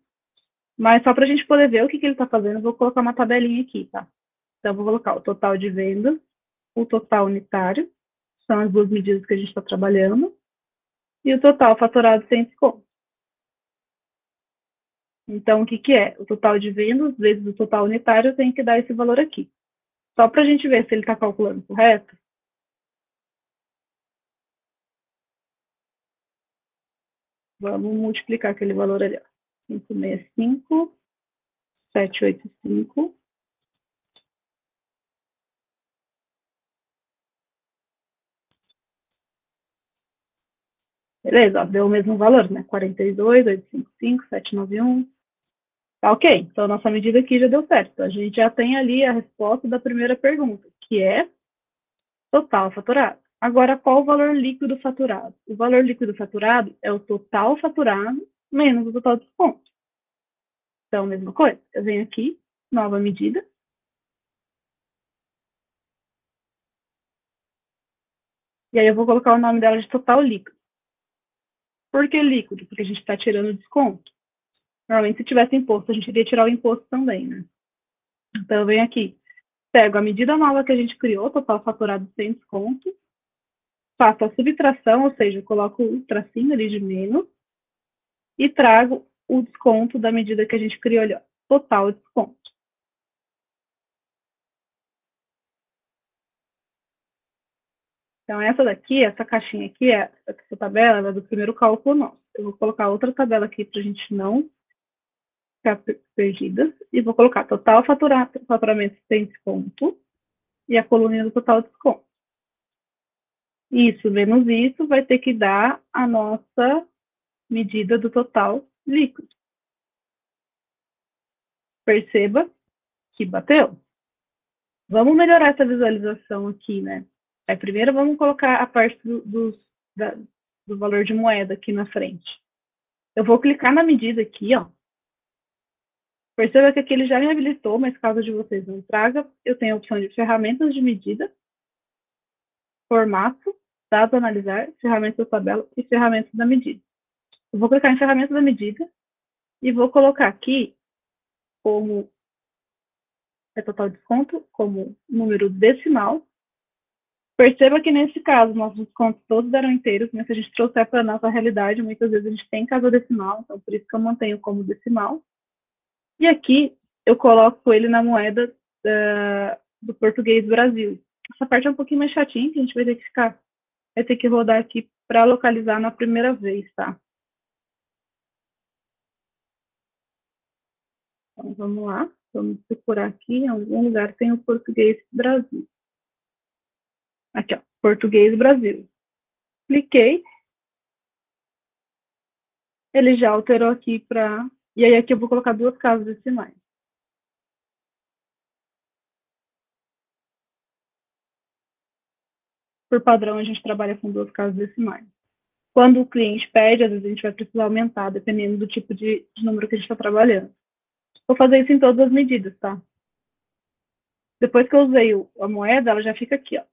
Mas só para a gente poder ver o que ele está fazendo, eu vou colocar uma tabelinha aqui, tá? Então, eu vou colocar o total de vendas, o total unitário, são as 2 medidas que a gente está trabalhando, e o total faturado sem desconto. Então, o que é? O total de vendas vezes o total unitário tem que dar esse valor aqui. Só para a gente ver se ele está calculando correto. Vamos multiplicar aquele valor ali. 565, 785. Beleza, ó, deu o mesmo valor, né? 42, 855, 791. Tá ok, então a nossa medida aqui já deu certo. A gente já tem ali a resposta da primeira pergunta, que é total faturado. Agora, qual o valor líquido faturado? O valor líquido faturado é o total faturado menos o total de desconto. Então, mesma coisa, eu venho aqui, nova medida. E aí eu vou colocar o nome dela de total líquido. Por que líquido? Porque a gente está tirando o desconto. Normalmente, se tivesse imposto, a gente iria tirar o imposto também, né? Então, eu venho aqui, pego a medida nova que a gente criou, total faturado sem desconto, faço a subtração, ou seja, eu coloco o tracinho ali de menos, e trago o desconto da medida que a gente criou ali, ó, total desconto. Então, essa daqui, essa caixinha aqui, essa tabela, ela é do primeiro cálculo nosso. Eu vou colocar outra tabela aqui para a gente não ficar perdidas. E vou colocar total faturamento sem desconto e a coluninha do total desconto. Isso menos isso vai ter que dar a nossa medida do total líquido. Perceba que bateu. Vamos melhorar essa visualização aqui, né? Primeiro vamos colocar a parte do valor de moeda aqui na frente. Eu vou clicar na medida aqui, ó. Perceba que aqui ele já me habilitou, mas caso de vocês não traga, eu tenho a opção de ferramentas de medida, formato, dados a analisar, ferramentas da tabela e ferramentas da medida. Eu vou clicar em ferramentas da medida e vou colocar aqui como total desconto, como número decimal. Perceba que nesse caso, nossos descontos todos eram inteiros, mas se a gente trouxer para a nossa realidade, muitas vezes a gente tem casa decimal, então por isso que eu mantenho como decimal. E aqui eu coloco ele na moeda do português Brasil. Essa parte é um pouquinho mais chatinha, que a gente vai ter que rodar aqui para localizar na primeira vez, tá? Então vamos lá, vamos procurar aqui, em algum lugar tem o português Brasil. Aqui, ó, português Brasil. Cliquei. Ele já alterou aqui para... E aí aqui eu vou colocar 2 casas decimais. Por padrão, a gente trabalha com 2 casas decimais. Quando o cliente pede, às vezes a gente vai precisar aumentar, dependendo do tipo de número que a gente está trabalhando. Vou fazer isso em todas as medidas, tá? Depois que eu usei a moeda, ela já fica aqui, ó.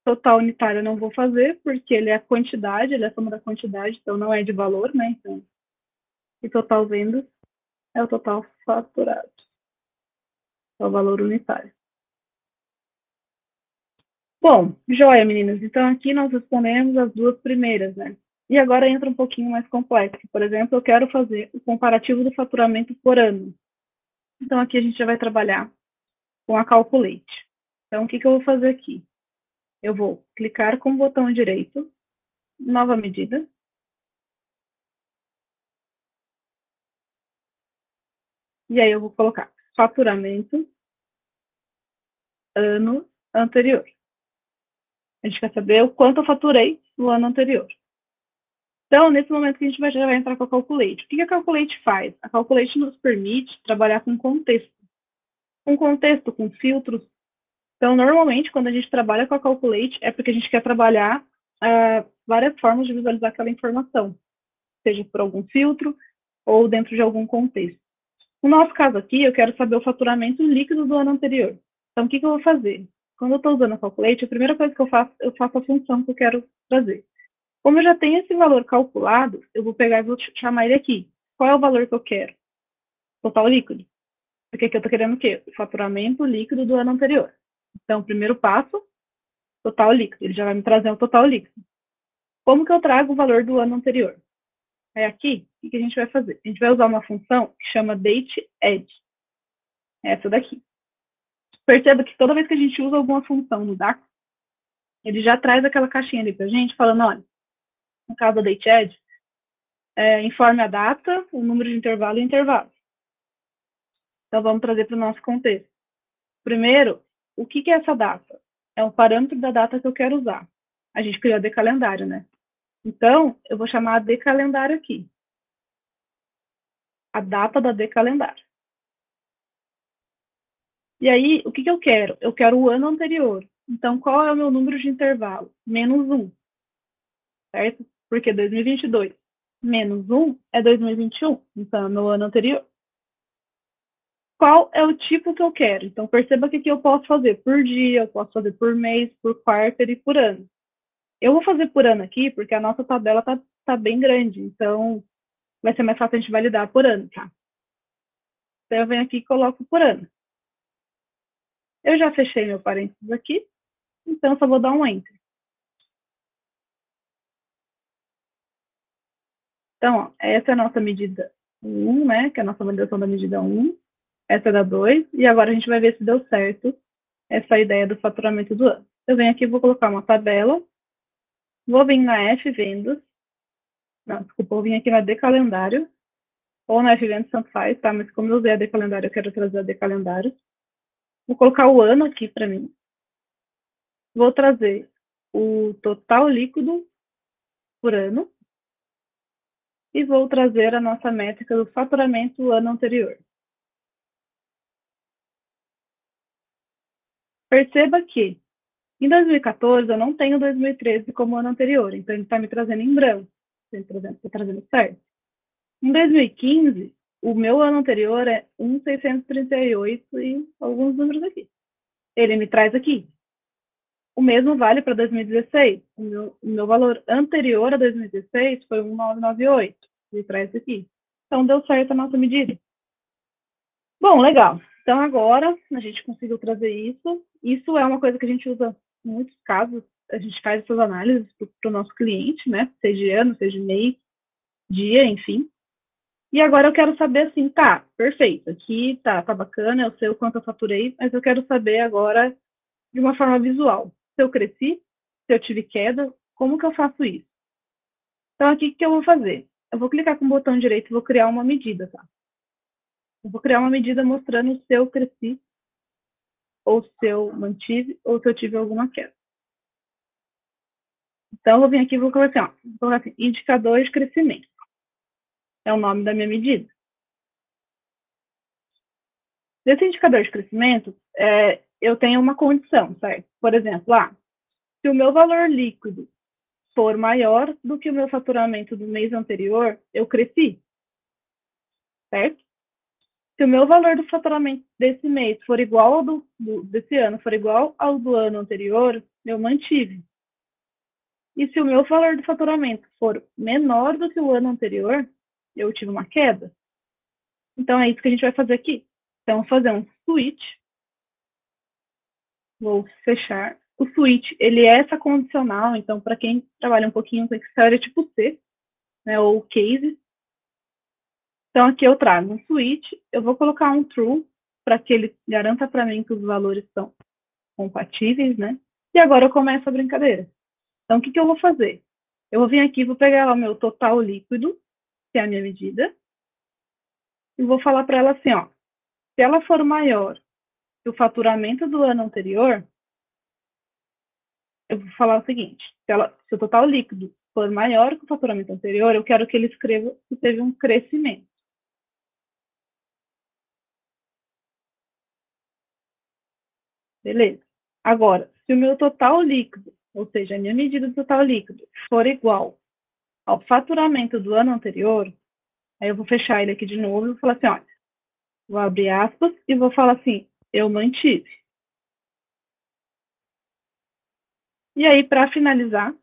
Total unitário eu não vou fazer, porque ele é a quantidade, ele é a soma da quantidade, então não é de valor, né? Então, e total vendas é o total faturado. É o valor unitário. Bom, joia, meninas. Então, aqui nós respondemos as 2 primeiras, né? E agora entra um pouquinho mais complexo. Por exemplo, eu quero fazer o comparativo do faturamento por ano. Então, aqui a gente já vai trabalhar com a Calculate. Então, o que eu vou fazer aqui? Eu vou clicar com o botão direito, nova medida. E aí eu vou colocar faturamento ano anterior. A gente quer saber o quanto eu faturei no ano anterior. Então, nesse momento que a gente já vai entrar com a Calculate. O que a Calculate faz? A Calculate nos permite trabalhar com contexto. Com contexto, com filtros. Então, normalmente, quando a gente trabalha com a Calculate, é porque a gente quer trabalhar várias formas de visualizar aquela informação. Seja por algum filtro ou dentro de algum contexto. No nosso caso aqui, eu quero saber o faturamento líquido do ano anterior. Então, o que eu vou fazer? Quando eu estou usando a Calculate, a primeira coisa que eu faço a função que eu quero trazer. Como eu já tenho esse valor calculado, eu vou pegar e vou chamar ele aqui. Qual é o valor que eu quero? Total líquido. Porque aqui eu estou querendo o quê? O faturamento líquido do ano anterior. Então, primeiro passo, total líquido. Ele já vai me trazer um total líquido. Como que eu trago o valor do ano anterior? É aqui, o que a gente vai fazer? A gente vai usar uma função que chama dateAdd. Essa daqui. Perceba que toda vez que a gente usa alguma função no DAX, ele já traz aquela caixinha ali pra gente, falando, olha, no caso da dateAdd, informe a data, o número de intervalo e o intervalo. Então, vamos trazer para o nosso contexto. Primeiro, o que é essa data? É um parâmetro da data que eu quero usar. A gente criou a decalendário, né? Então, eu vou chamar a decalendário aqui. A data da decalendário. E aí, o que eu quero? Eu quero o ano anterior. Então, qual é o meu número de intervalo? -1. Certo? Porque 2022 menos 1 é 2021. Então, é o meu ano anterior. Qual é o tipo que eu quero? Então, perceba que aqui eu posso fazer por dia, eu posso fazer por mês, por quarter e por ano. Eu vou fazer por ano aqui, porque a nossa tabela tá bem grande, então vai ser mais fácil a gente validar por ano, tá? Então, eu venho aqui e coloco por ano. Eu já fechei meu parênteses aqui, então só vou dar um Enter. Então, ó, essa é a nossa medida 1, né? Que é a nossa validação da medida 1. Essa é da 2, e agora a gente vai ver se deu certo essa ideia do faturamento do ano. Eu venho aqui e vou colocar uma tabela, vou vir na F vendas, não, desculpa, vou vir aqui na D calendário, ou na FVendas, tanto faz, tá? Mas como eu usei a AD calendário, eu quero trazer a AD calendário. Vou colocar o ano aqui para mim. Vou trazer o total líquido por ano. E vou trazer a nossa métrica do faturamento do ano anterior. Perceba que em 2014 eu não tenho 2013 como ano anterior, então ele está me trazendo em branco, está trazendo certo. Em 2015, o meu ano anterior é 1.638 e alguns números aqui. Ele me traz aqui. O mesmo vale para 2016. O meu valor anterior a 2016 foi 1.998. Ele traz aqui. Então, deu certo a nossa medida. Bom, legal. Então, agora a gente conseguiu trazer isso. Isso é uma coisa que a gente usa em muitos casos. A gente faz essas análises para o nosso cliente, né? Seja ano, seja mês, dia, enfim. E agora eu quero saber assim, tá, perfeito, aqui tá bacana, eu sei o quanto eu faturei, mas eu quero saber agora de uma forma visual. Se eu cresci, se eu tive queda, como que eu faço isso? Então, aqui o que eu vou fazer? Eu vou clicar com o botão direito e vou criar uma medida, tá? Eu vou criar uma medida mostrando se eu cresci, ou se eu mantive, ou se eu tive alguma queda. Então, eu vou vir aqui e vou colocar assim, ó, vou colocar assim, indicador de crescimento. É o nome da minha medida. Nesse indicador de crescimento, eu tenho uma condição, certo? Por exemplo, se o meu valor líquido for maior do que o meu faturamento do mês anterior, eu cresci, certo? Se o meu valor do faturamento desse mês for igual ao desse ano, for igual ao do ano anterior, eu mantive. E se o meu valor do faturamento for menor do que o ano anterior, eu tive uma queda. Então, é isso que a gente vai fazer aqui. Então, vou fazer um switch. Vou fechar. O switch, ele é essa condicional. Então, para quem trabalha um pouquinho com Excel, é tipo C, né, ou case. Então, aqui eu trago um switch. Eu vou colocar um true, para que ele garanta para mim que os valores são compatíveis, né? E agora eu começo a brincadeira. Então, o que eu vou fazer? Eu vou vir aqui, vou pegar lá o meu total líquido, que é a minha medida, e vou falar para ela assim, ó, se ela for maior que o faturamento do ano anterior, eu vou falar o seguinte, se o total líquido for maior que o faturamento anterior, eu quero que ele escreva que teve um crescimento. Beleza. Agora, se o meu total líquido, ou seja, a minha medida do total líquido, for igual ao faturamento do ano anterior, aí eu vou fechar ele aqui de novo e vou falar assim, olha, vou abrir aspas e vou falar assim, eu mantive. E aí, para finalizar,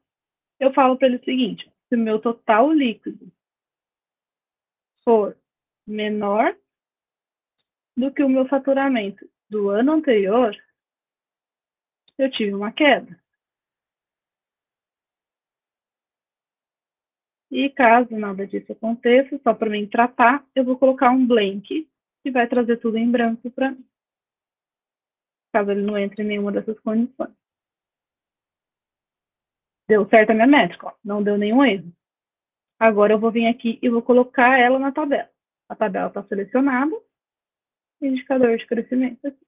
eu falo para ele o seguinte, se o meu total líquido for menor do que o meu faturamento do ano anterior, eu tive uma queda. E caso nada disso aconteça, só para mim tratar, eu vou colocar um blank, que vai trazer tudo em branco para mim. Caso ele não entre em nenhuma dessas condições. Deu certo a minha métrica, ó, não deu nenhum erro. Agora eu vou vir aqui e vou colocar ela na tabela. A tabela está selecionada, indicador de crescimento aqui.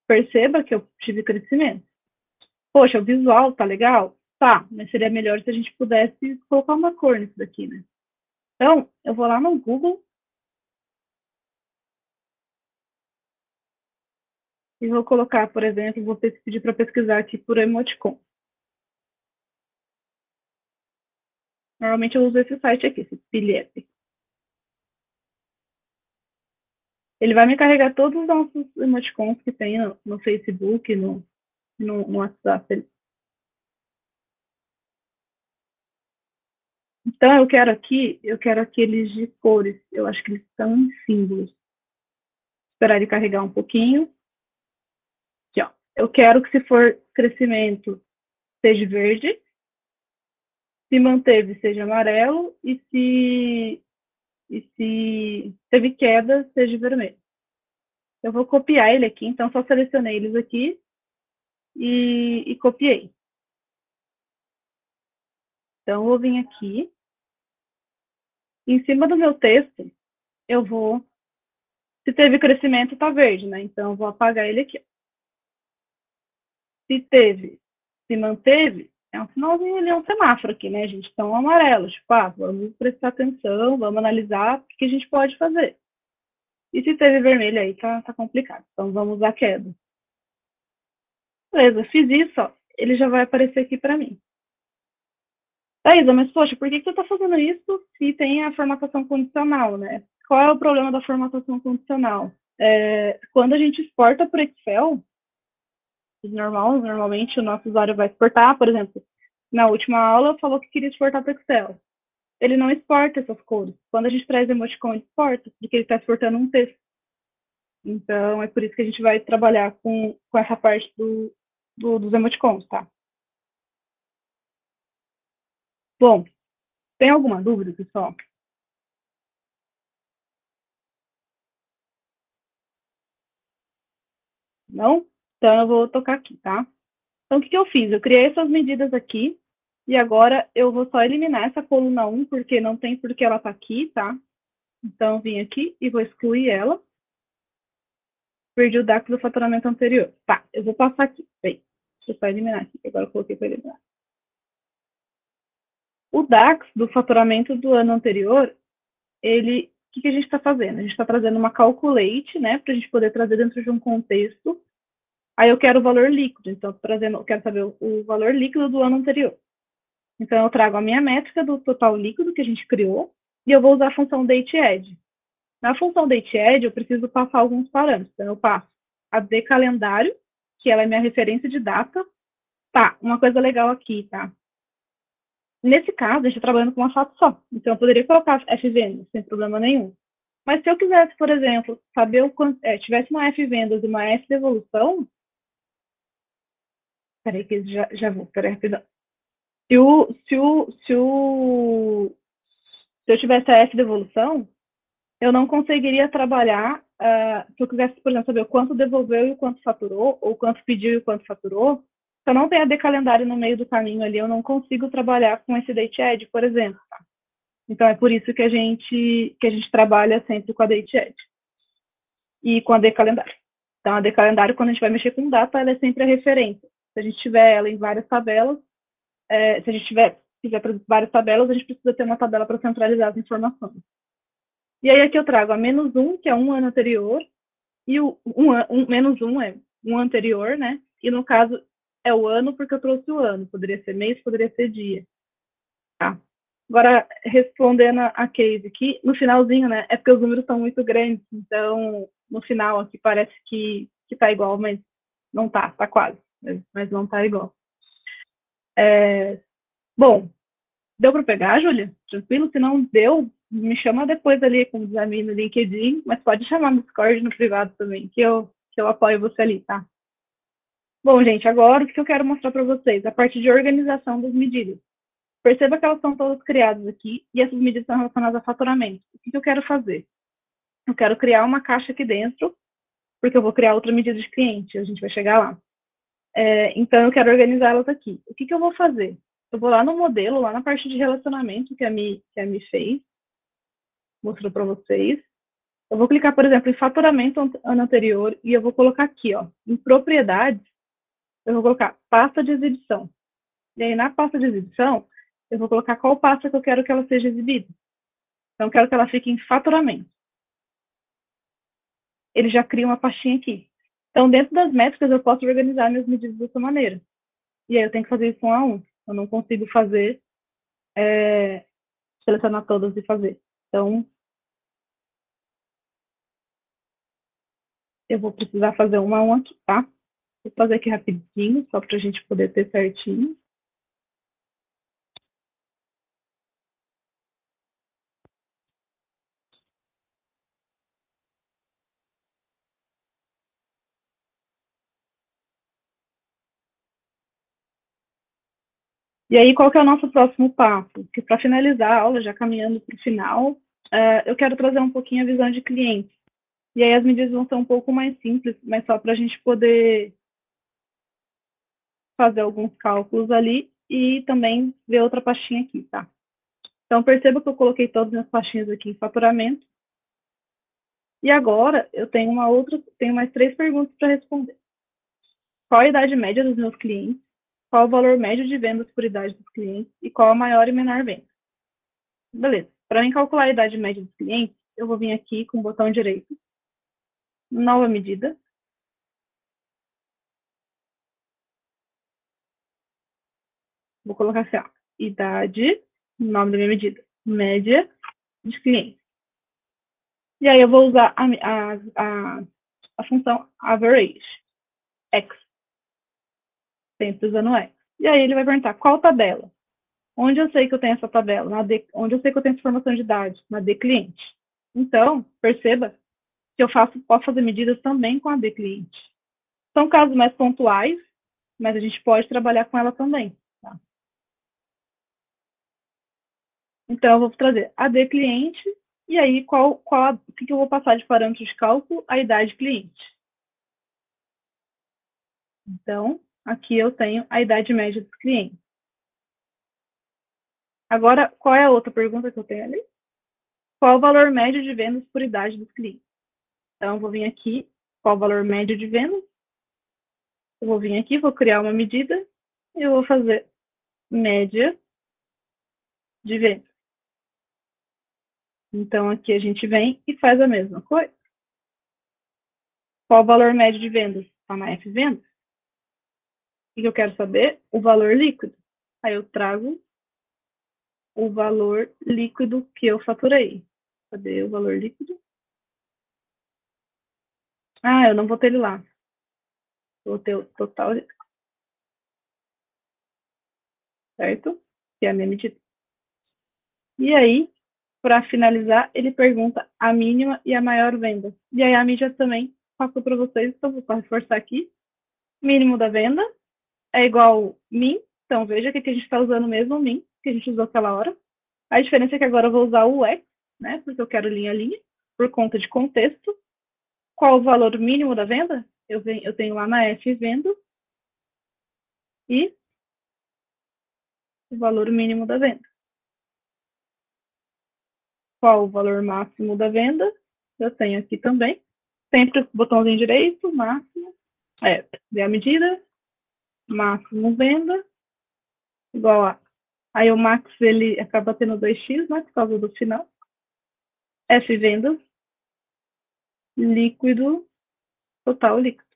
Perceba que eu tive crescimento. Poxa, o visual tá legal? Tá, mas seria melhor se a gente pudesse colocar uma cor nisso daqui, né? Então, eu vou lá no Google e vou colocar, por exemplo, vou pedir para pesquisar aqui por emoticon. Normalmente eu uso esse site aqui, esse Piliep. Ele vai me carregar todos os nossos emoticons que tem no Facebook, no WhatsApp. Então, eu quero aqueles de cores. Eu acho que eles estão em símbolos. Esperar ele carregar um pouquinho. Aqui, ó. Eu quero que, se for crescimento, seja verde. Se manteve, seja amarelo. E se teve queda, seja vermelho. Eu vou copiar ele aqui. Então, só selecionei eles aqui e copiei. Então, eu vou vir aqui. Em cima do meu texto, eu vou... Se teve crescimento, tá verde, né? Então, eu vou apagar ele aqui. Se manteve, é um sinalzinho ali, é um semáforo aqui, né, gente? Então, amarelo, tipo, vamos prestar atenção, vamos analisar o que a gente pode fazer. E se teve vermelho aí, tá complicado. Então, vamos usar queda. Beleza, fiz isso, ó, ele já vai aparecer aqui para mim. Thaisa, mas poxa, por que você está fazendo isso se tem a formatação condicional, né? Qual é o problema da formatação condicional? Quando a gente exporta para Excel, normalmente o nosso usuário vai exportar, por exemplo, na última aula falou que queria exportar para Excel. Ele não exporta essas cores. Quando a gente traz emoticon, ele exporta, porque ele está exportando um texto. Então, é por isso que a gente vai trabalhar com essa parte dos emoticons, tá? Bom, tem alguma dúvida, pessoal? Não? Então, eu vou tocar aqui, tá? Então, o que eu fiz? Eu criei essas medidas aqui, e agora eu vou só eliminar essa coluna 1, porque não tem por que ela tá aqui, tá? Então, eu vim aqui e vou excluir ela. Perdi o DAX do faturamento anterior. Tá, eu vou passar aqui. Bem, deixa eu só eliminar aqui, agora eu coloquei para eliminar. O DAX do faturamento do ano anterior, o que a gente está fazendo? A gente está trazendo uma calculate, né, para a gente poder trazer dentro de um contexto. Aí eu quero o valor líquido, então eu quero saber o valor líquido do ano anterior. Então eu trago a minha métrica do total líquido que a gente criou e eu vou usar a função dateAdd. Na função dateAdd eu preciso passar alguns parâmetros. Então eu passo a de calendário, que ela é minha referência de data. Tá, uma coisa legal aqui, tá? Nesse caso, a gente está trabalhando com uma foto só. Então, eu poderia colocar F-vendas, sem problema nenhum. Mas se eu quisesse, por exemplo, saber o quanto... tivesse uma F-vendas e uma F-devolução... Peraí, que já vou. Peraí, rapidão. Se eu tivesse a F-devolução, eu não conseguiria trabalhar... se eu quisesse, por exemplo, saber o quanto devolveu e o quanto faturou, ou quanto pediu e o quanto faturou, se eu não tenho a decalendário no meio do caminho ali, eu não consigo trabalhar com esse dateAdd, por exemplo. Tá? Então, é por isso que a gente trabalha sempre com a dateAdd e com a decalendário. Então, a decalendário, quando a gente vai mexer com data, ela é sempre a referência. Se a gente tiver ela em várias tabelas, se a gente quiser várias tabelas, a gente precisa ter uma tabela para centralizar as informações. E aí, aqui eu trago a -1, que é um ano anterior, e o -1 é um anterior, né? E, no caso, é o ano porque eu trouxe o ano. Poderia ser mês, poderia ser dia. Tá? Agora, respondendo a case aqui, no finalzinho, né? É porque os números são muito grandes, então, no final aqui parece que tá igual, mas não tá quase, mas não tá igual. Bom, deu para pegar, Júlia? Tranquilo? Se não deu, me chama depois ali, como diz a minha no LinkedIn, mas pode chamar no Discord, no privado também, que eu apoio você ali, tá? Bom, gente, agora o que eu quero mostrar para vocês? A parte de organização das medidas. Perceba que elas são todas criadas aqui e essas medidas são relacionadas a faturamento. O que eu quero fazer? Eu quero criar uma caixa aqui dentro, porque eu vou criar outra medida de cliente, a gente vai chegar lá. Então, eu quero organizá-las aqui. O que eu vou fazer? Eu vou lá no modelo, lá na parte de relacionamento que a Mi fez, mostrou para vocês. Eu vou clicar, por exemplo, em faturamento ano anterior e eu vou colocar aqui, ó, em propriedades, eu vou colocar pasta de exibição. E aí, na pasta de exibição, eu vou colocar qual pasta que eu quero que ela seja exibida. Então, eu quero que ela fique em faturamento. Ele já cria uma pastinha aqui. Então, dentro das métricas, eu posso organizar minhas medidas dessa maneira. E aí, eu tenho que fazer isso um a um. Eu não consigo fazer, selecionar todas e fazer. Então, eu vou precisar fazer um a um aqui, tá? Vou fazer aqui rapidinho, só para a gente poder ter certinho. E aí, qual que é o nosso próximo passo? Que para finalizar a aula, já caminhando para o final, eu quero trazer um pouquinho a visão de cliente. E aí as medidas vão ser um pouco mais simples, mas só para a gente poder fazer alguns cálculos ali e também ver outra pastinha aqui, tá? Então, perceba que eu coloquei todas as minhas pastinhas aqui em faturamento. E agora, eu tenho tenho mais 3 perguntas para responder. Qual a idade média dos meus clientes? Qual o valor médio de vendas por idade dos clientes? E qual a maior e menor venda? Beleza. Para mim calcular a idade média dos clientes, eu vou vir aqui com o botão direito, nova medida. Vou colocar assim, ó, idade, nome da minha medida, média de clientes. E aí eu vou usar a função average, X, sempre usando X. E aí ele vai perguntar qual tabela? Onde eu sei que eu tenho essa tabela? Onde eu sei que eu tenho essa informação de idade? Na D cliente. Então, perceba que eu posso fazer medidas também com a D cliente. São casos mais pontuais, mas a gente pode trabalhar com ela também. Tá? Então, eu vou trazer a D cliente, e aí o que eu vou passar de parâmetro de cálculo? A idade cliente. Então, aqui eu tenho a idade média dos clientes. Agora, qual é a outra pergunta que eu tenho ali? Qual o valor médio de vendas por idade dos clientes? Então, eu vou vir aqui, qual o valor médio de vendas? Eu vou vir aqui, vou criar uma medida, e eu vou fazer média de vendas. Então, aqui a gente vem e faz a mesma coisa. Qual o valor médio de vendas? Está na F vendas. O que eu quero saber? O valor líquido. Aí eu trago o valor líquido que eu faturei. Cadê o valor líquido? Ah, eu não vou ter ele lá. Vou ter o total, certo? Que é a minha medida. E aí, para finalizar, ele pergunta a mínima e a maior venda. E aí a mídia também passou para vocês, então vou reforçar aqui. Mínimo da venda é igual min. Então, veja que aqui a gente está usando mesmo o min, que a gente usou aquela hora. A diferença é que agora eu vou usar o X, né? Porque eu quero linha a linha, por conta de contexto. Qual o valor mínimo da venda? Eu tenho lá na F venda. E o valor mínimo da venda. Qual o valor máximo da venda? Eu tenho aqui também. Sempre o botãozinho direito, máximo. Ver a medida. Máximo venda. Igual a. Aí o max, ele acaba tendo 2x, né? Por causa do final. F vendas. Líquido. Total líquido.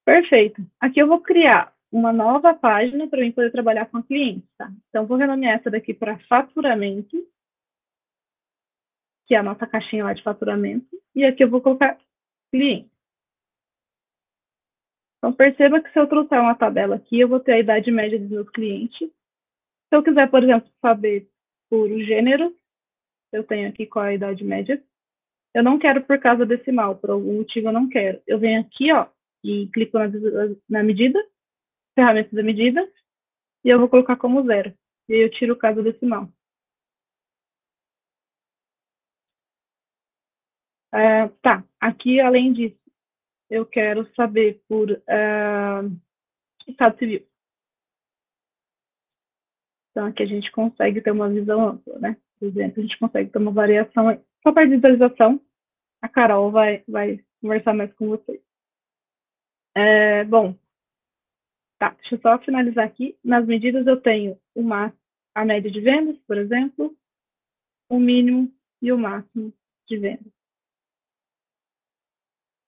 Perfeito. Aqui eu vou criar uma nova página para eu poder trabalhar com a cliente, tá? Então, vou renomear essa daqui para faturamento, que é a nossa caixinha lá de faturamento. E aqui eu vou colocar cliente. Então, perceba que se eu trouxer uma tabela aqui, eu vou ter a idade média dos meus clientes. Se eu quiser, por exemplo, saber por gênero, eu tenho aqui qual é a idade média. Eu não quero por casa decimal, por algum motivo eu não quero. Eu venho aqui, ó, e clico na medida, ferramenta da medida, e eu vou colocar como 0. E aí eu tiro o caso decimal. Tá, aqui além disso, eu quero saber por estado civil. Então aqui a gente consegue ter uma visão ampla, né? Por exemplo, a gente consegue ter uma variação. Só para visualização, a Carol vai conversar mais com vocês. Bom, tá, deixa eu só finalizar aqui. Nas medidas eu tenho a média de vendas, por exemplo, o mínimo e o máximo de vendas.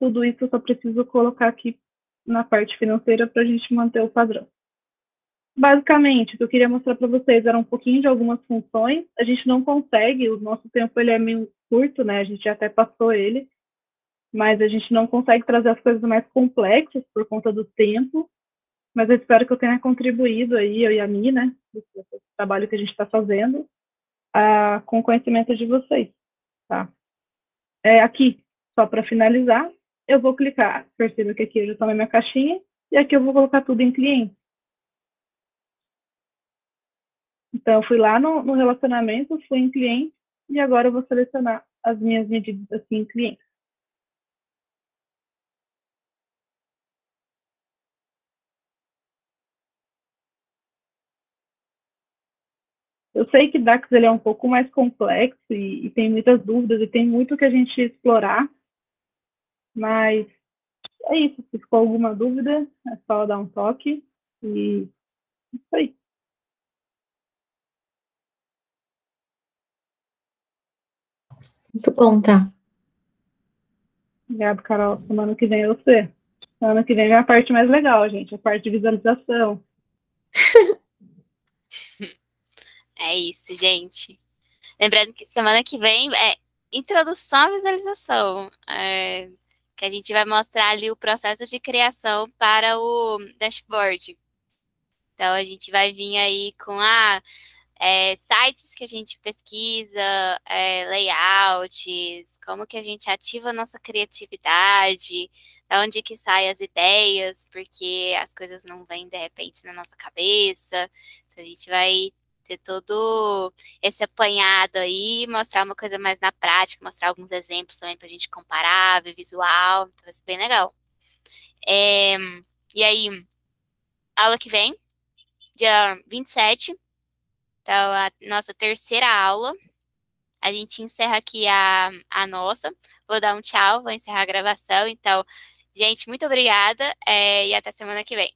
Tudo isso eu só preciso colocar aqui na parte financeira para a gente manter o padrão. Basicamente, o que eu queria mostrar para vocês era um pouquinho de algumas funções. A gente não consegue, o nosso tempo ele é meio curto, né? A gente até passou ele, mas a gente não consegue trazer as coisas mais complexas por conta do tempo. Mas eu espero que eu tenha contribuído aí, eu e a Mi, né? Esse trabalho que a gente está fazendo, com o conhecimento de vocês, tá? Aqui, só para finalizar, eu vou clicar. Perceba que aqui eu já tomei minha caixinha, e aqui eu vou colocar tudo em cliente. Então, eu fui lá no relacionamento, fui em cliente, e agora eu vou selecionar as minhas medidas aqui em cliente. Eu sei que Dax ele é um pouco mais complexo e tem muitas dúvidas e tem muito que a gente explorar, mas é isso. Se ficou alguma dúvida, é só dar um toque e é isso aí. Muito bom, tá? Obrigado, Carol. Semana que vem é você. Semana que vem é a parte mais legal, gente, a parte de visualização. É isso, gente. Lembrando que semana que vem é introdução à visualização. Que a gente vai mostrar ali o processo de criação para o dashboard. Então, a gente vai vir aí com sites que a gente pesquisa, layouts, como que a gente ativa a nossa criatividade, da onde que saem as ideias, porque as coisas não vêm de repente na nossa cabeça. Então, a gente vai ter todo esse apanhado aí, mostrar uma coisa mais na prática, mostrar alguns exemplos também para a gente comparar, ver visual, então vai ser bem legal. E aí, aula que vem, dia 27, então a nossa terceira aula, a gente encerra aqui a nossa, vou dar um tchau, vou encerrar a gravação, então, gente, muito obrigada e até semana que vem.